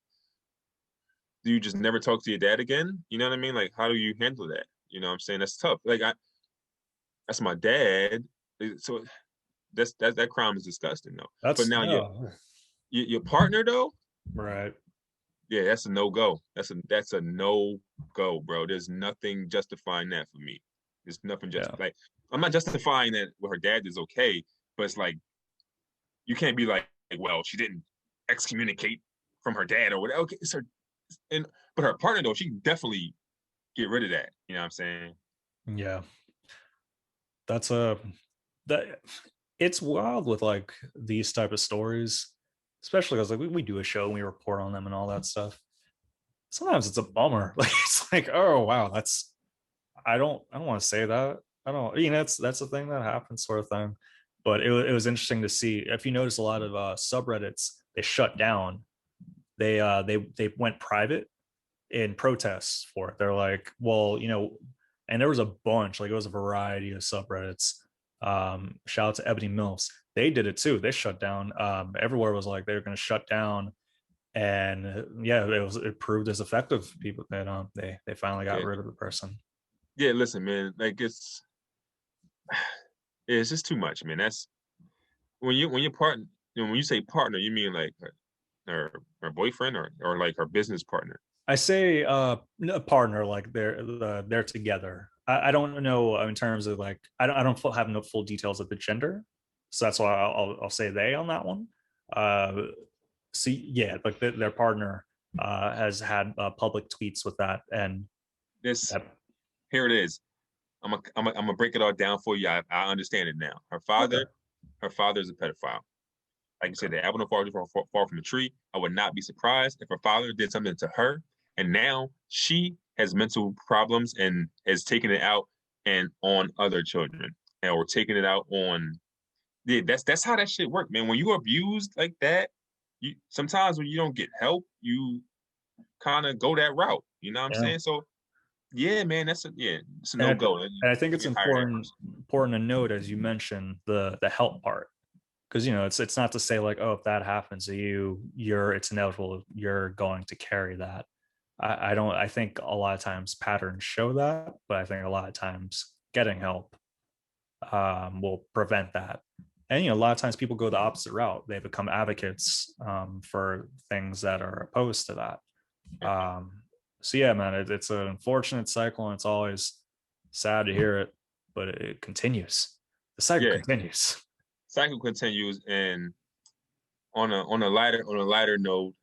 do you just never talk to your dad again? You know what I mean? Like, how do you handle that? You know what I'm saying? That's tough. Like, that's my dad. So that crime is disgusting, though. But now your partner, though, right? Yeah, that's a no-go. That's a no-go, bro. There's nothing justifying that for me. There's nothing like, I'm not justifying that what her dad is okay, but it's like, you can't be like, well, she didn't excommunicate from her dad or whatever. Okay, it's her, but her partner, though, she can definitely get rid of that. You know what I'm saying? Yeah. That's it's wild with like these type of stories, especially because like we do a show and we report on them and all that stuff. Sometimes it's a bummer. Like, it's like, oh wow, I don't want to say that. I don't, that's the thing that happens, sort of thing. But it was interesting to see. If you notice, a lot of subreddits, they shut down. They went private in protests for it. They're like, well, and there was a bunch, like, it was a variety of subreddits. Shout out to Ebony Mills. They did it too. They shut down. Everywhere was like, they were going to shut down. And yeah, it proved as effective. People that they finally got rid of the person. Yeah, listen, man, like, it's just too much, man. That's when you partner. When you say partner, you mean like her boyfriend or like her business partner? I say a partner, like they're together. I don't know in terms of like, I don't have no full details of the gender, so that's why I'll say they on that one. See, yeah, like their partner has had public tweets with that, and here it is. I'm gonna break it all down for you. I understand it now. Her father is a pedophile. Like you said, the apple don't fall from a tree. I would not be surprised if her father did something to her, and now she has mental problems and has taken it out and on other children, and we're taking it out on. Yeah, that's how that shit works, man. When you're abused like that, you sometimes when you don't get help, you kind of go that route. You know what I'm saying? So yeah, man, it's a no go. And I think it's important to note, as you mentioned, the help part, because it's not to say like, oh, if that happens to you, it's inevitable, you're going to carry that. I don't. I think a lot of times patterns show that, but I think a lot of times getting help will prevent that. And a lot of times people go the opposite route. They become advocates for things that are opposed to that. So yeah, man, it's an unfortunate cycle, and it's always sad to hear it, but it continues. The cycle continues. Cycle continues, and on a lighter note,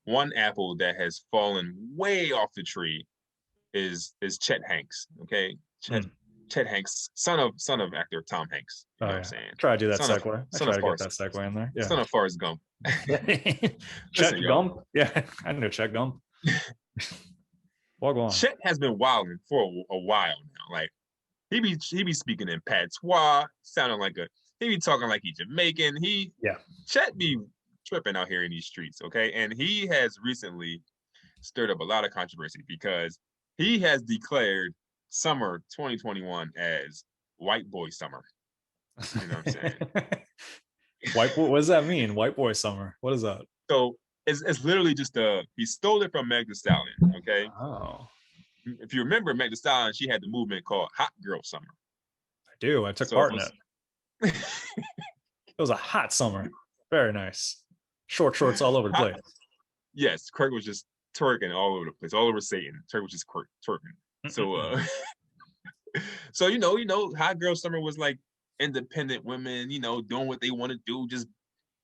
one apple that has fallen way off the tree is Chet Hanks. Okay, Chet Hanks, son of actor Tom Hanks. You know what I'm saying? Try to do that segue. I try to get that segue in there. Yeah. Son of Forrest Gump. Chet Gump. Yeah, I know Chet Gump. Walk on. Chet has been wilding for a while now. Like he be speaking in patois, sounding like he be talking like he's Jamaican. Chet be tripping out here in these streets, okay? And he has recently stirred up a lot of controversy because he has declared summer 2021 as white boy summer. You know what I'm saying? White boy, what does that mean? White boy summer. What is that? So it's literally just he stole it from Meg Thee Stallion, okay? Oh. If you remember Meg Thee Stallion, she had the movement called Hot Girl Summer. I do. I took part in it. It was a hot summer. Very nice. Short shorts all over the place. Yes, Kirk was just twerking all over the place, all over Satan. Kirk was just twerking. So so you know, Hot Girl Summer was like independent women, doing what they want to do, just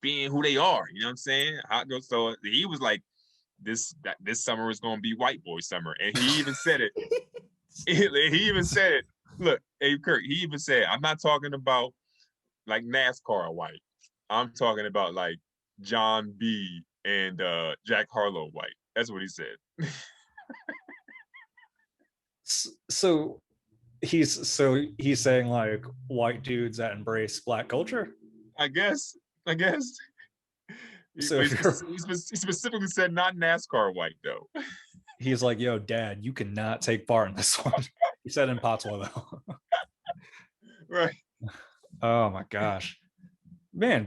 being who they are. You know what I'm saying? Hot Girl. So he was like, this summer is gonna be white boy summer, and he even said it. He even said it. Look, hey Kirk, he even said, I'm not talking about like NASCAR white. I'm talking about like John B. and Jack Harlow white. That's what he said. So he's saying like white dudes that embrace black culture. I guess. So he specifically said not NASCAR white though. He's like, yo, Dad, you cannot take part in this one. He said in patois though. Right. Oh my gosh, man.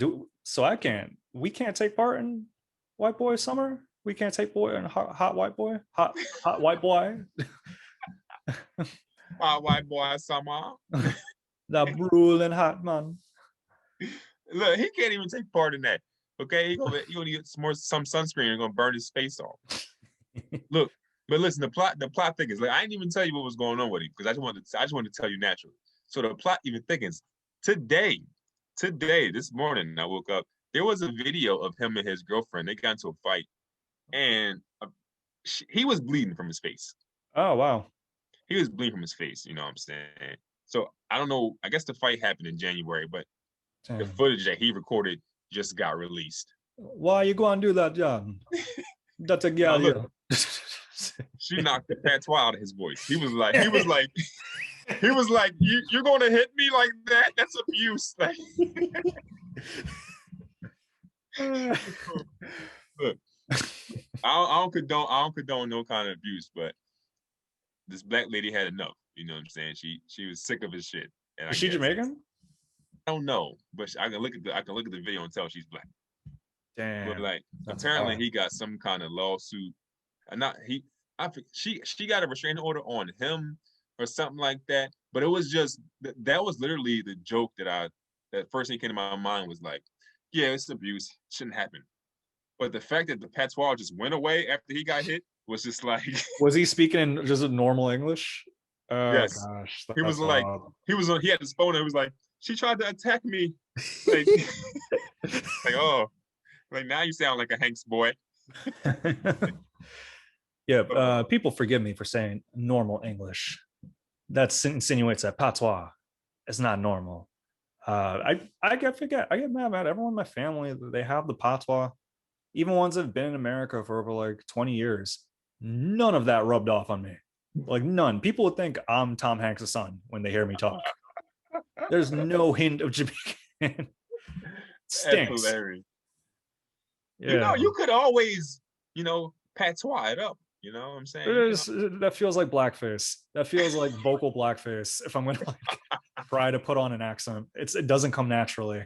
We can't take part in white boy summer. We can't take part in hot white boy, hot white boy. Hot white boy summer. The ruling hot man. Look, he can't even take part in that. Okay, he gonna get some sunscreen and gonna burn his face off. Look, but listen, the plot thickens. Like I didn't even tell you what was going on with him because I just wanted to tell you naturally. So the plot even thickens. Today, this morning, I woke up. There was a video of him and his girlfriend. They got into a fight, and he was bleeding from his face. Oh wow. He was bleeding from his face. You know what I'm saying? So I don't know. I guess the fight happened in January, but the footage that he recorded just got released. Why you going to do that, John? That's a girl. Look, she knocked the patois out of his voice. He was like, you're going to hit me like that? That's abuse. Like, look, I don't condone no kind of abuse, but this black lady had enough. You know what I'm saying? She was sick of his shit. Is she Jamaican? I don't know, but I can look at the video and tell she's black. Damn. But like apparently he got some kind of lawsuit. She got a restraining order on him or something like that. But it was just that was literally the joke that first thing came to my mind was like, yeah, it's abuse, shouldn't happen. But the fact that the patois just went away after he got hit was just like. Was he speaking in just a normal English? Oh, yes. Gosh, he was like, he had his phone and it was like, she tried to attack me. Like, like, oh, like now you sound like a Hanks boy. Yeah, people forgive me for saying normal English. That insinuates that patois is not normal. I get mad at everyone in my family. They have the patois. Even ones that have been in America for over like 20 years. None of that rubbed off on me. Like none. People would think I'm Tom Hanks' son when they hear me talk. There's no hint of Jamaican. Stinks. That's hilarious. Yeah. You could always, patois it up. You know what I'm saying? That feels like blackface. That feels like vocal blackface. If I'm gonna try to put on an accent, it doesn't come naturally.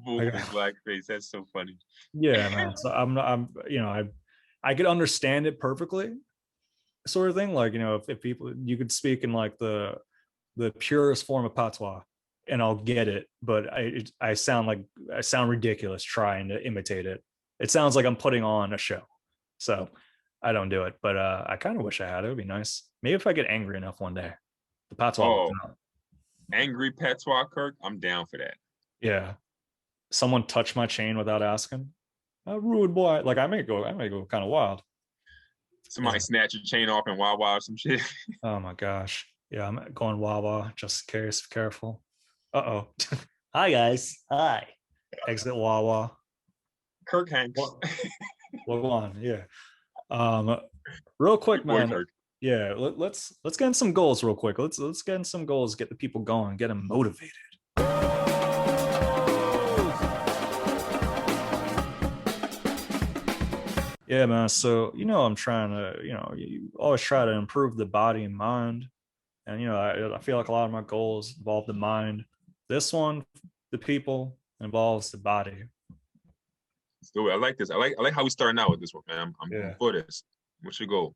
Vocal blackface. That's so funny. Yeah, man. So I could understand it perfectly, sort of thing. Like, you know, if people, you could speak in like the purest form of patois and I'll get it, but I sound ridiculous trying to imitate it. It sounds like I'm putting on a show. So I don't do it, but I kind of wish I had it. It would be nice. Maybe if I get angry enough one day, the patois will Oh, come out. angry patois, Kirk. I'm down for that. Yeah. Someone touch my chain without asking. A rude boy. Like I may go kind of wild. Somebody Yeah. snatch your chain off and Wawa or some shit. Oh my gosh. Yeah, I'm going Wawa just in case. Careful. Uh-oh. Hi guys. Hi. Exit Wawa. Kirk Hanks. Well, go on. Yeah. Real quick, Boy man. Kirk. Yeah, let's get in some goals real quick. Let's get in some goals, get the people going, get them motivated. Yeah, man. So I'm trying to, you always try to improve the body and mind. And I feel like a lot of my goals involve the mind. This one, the people, involves the body. Let's do it. I like this. I like how we starting out with this one, man. I'm Yeah. for this. What's your goal?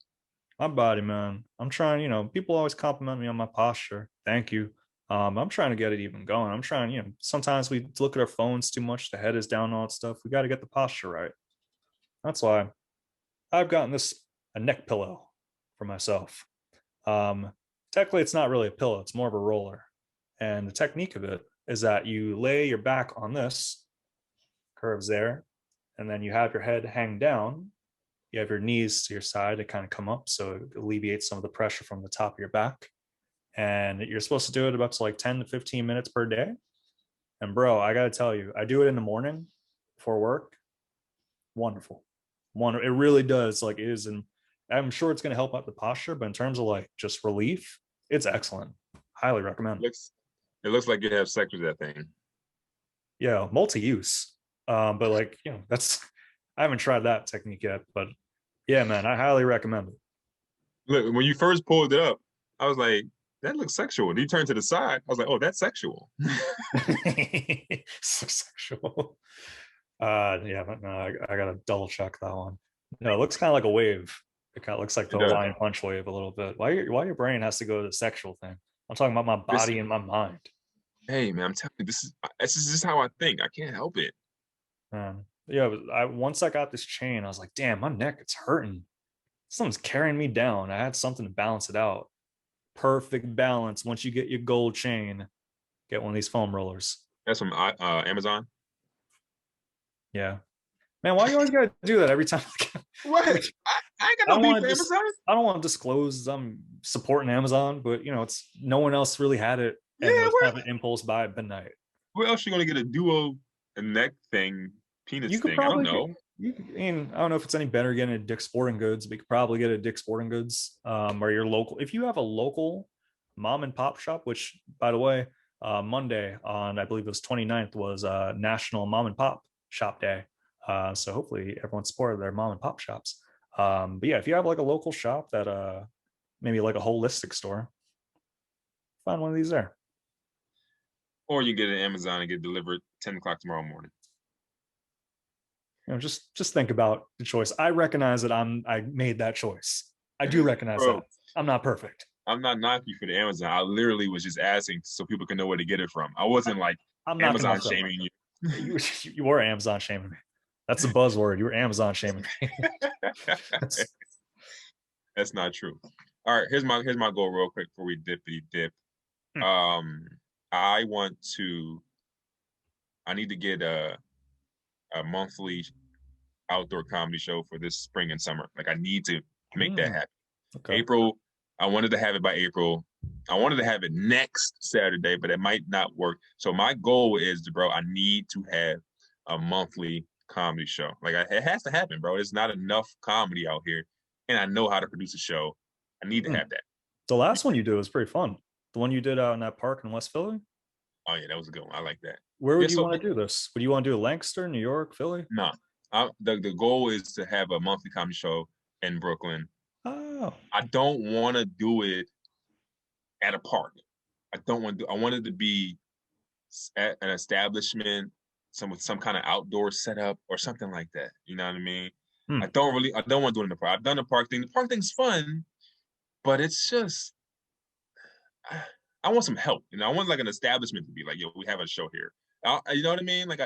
My body, man. I'm trying, people always compliment me on my posture. Thank you. I'm trying to get it even going. I'm trying, sometimes we look at our phones too much, the head is down, all that stuff. We got to get the posture right. That's why I've gotten a neck pillow for myself. Technically, it's not really a pillow, it's more of a roller. And the technique of it is that you lay your back on this, curves there, and then you have your head hang down. You have your knees to your side to kind of come up, so it alleviates some of the pressure from the top of your back. And you're supposed to do it about to like 10 to 15 minutes per day. And bro, I gotta tell you, I do it in the morning before work. Wonderful. It really does. Like it is, and I'm sure it's gonna help out the posture, but in terms of like just relief, it's excellent. Highly recommend. It looks like you have sex with that thing. Yeah, multi-use. But like, that's I haven't tried that technique yet, but yeah, man, I highly recommend it. Look, when you first pulled it up, I was like, that looks sexual. And you turned to the side. I was like, oh, that's sexual. So sexual. Yeah, but no, I gotta double check that one. No, it looks kind of like a wave. It kind of looks like the Hawaiian punch wave a little bit. Why your brain has to go to the sexual thing? I'm talking about my body and my mind. Hey man, I'm telling you, this is just how I think. I can't help it. Yeah, once I got this chain, I was like, damn, my neck, it's hurting. Someone's carrying me down. I had something to balance it out. Perfect balance. Once you get your gold chain, get one of these foam rollers. That's from Amazon. Yeah, man, why you always gotta do that every time? What? I ain't got no beef with Amazon. I don't want to disclose I'm supporting Amazon, but it's no one else really had it, and Yeah, it was kind of an impulse buy at midnight. Where else you gonna get a duo a neck thing, penis You could thing? I don't know. I don't know if it's any better getting a Dick's Sporting Goods, but you could probably get a Dick's Sporting Goods, or your local. If you have a local mom and pop shop, which by the way, Monday on I believe it was 29th was National Mom and Pop Shop Day. So hopefully everyone supported their mom and pop shops. But yeah, if you have like a local shop that maybe like a holistic store, find one of these there. Or you get it on Amazon and get delivered 10 o'clock tomorrow morning. Just think about the choice. I recognize that I made that choice. I do recognize that. I'm not perfect. I'm not knocking you for the Amazon. I literally was just asking so people can know where to get it from. I wasn't like I'm not Amazon shaming you. You were Amazon shaming me. That's the buzzword. You were Amazon shaming me. That's not true. All right, here's my goal real quick before we dip. I need to get a monthly outdoor comedy show for this spring and summer. Like I need to make that happen. Okay. April, I wanted to have it by April. I wanted to have it next Saturday, but it might not work. So my goal is, bro, I need to have a monthly comedy show. Like it has to happen, bro. There's not enough comedy out here, and I know how to produce a show. I need to have that. The last one you did was pretty fun. The one you did out in that park in West Philly. Oh yeah, that was a good one. I like that. Where would you want to do this? Would you want to do Lancaster, New York, Philly? No. The goal is to have a monthly comedy show in Brooklyn. Oh. I don't want to do it at a park. I want it to be at an establishment, some kind of outdoor setup or something like that. You know what I mean? I don't want to do it in the park. I've done the park thing. The park thing's fun, but it's just I want some help. I want like an establishment to be like, yo, we have a show here. You know what I mean? Like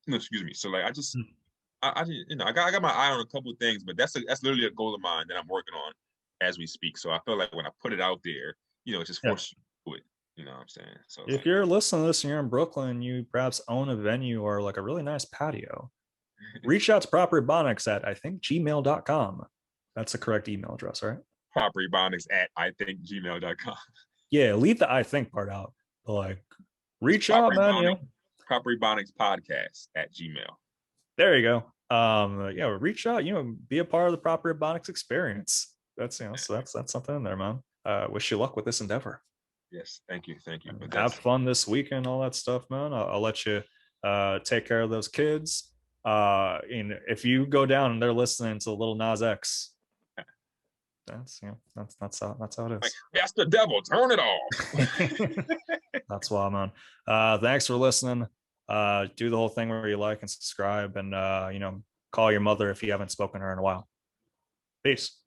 no, excuse me. So like I got my eye on a couple of things, but that's literally a goal of mine that I'm working on as we speak. So I feel like when I put it out there, it just forces you to do it. You know what I'm saying? So if you're listening to this and you're in Brooklyn, you perhaps own a venue or like a really nice patio, reach out to Proper Ebonics at I think gmail.com. That's the correct email address, right? Proper Ebonics at I think gmail.com. Yeah, leave the I think part out. But like reach out, man. Proper Ebonics podcast at Gmail. There you go. Reach out, be a part of the Proper Ebonics experience. That's so that's something in there, man. Wish you luck with this endeavor. Yes, thank you. Have fun this weekend, all that stuff, man. I'll let you take care of those kids. And if you go down and they're listening to Lil Nas X, that's how it is. Like, that's the devil. Turn it off. That's why, man. Thanks for listening. Do the whole thing where you like and subscribe, and call your mother if you haven't spoken to her in a while. Peace.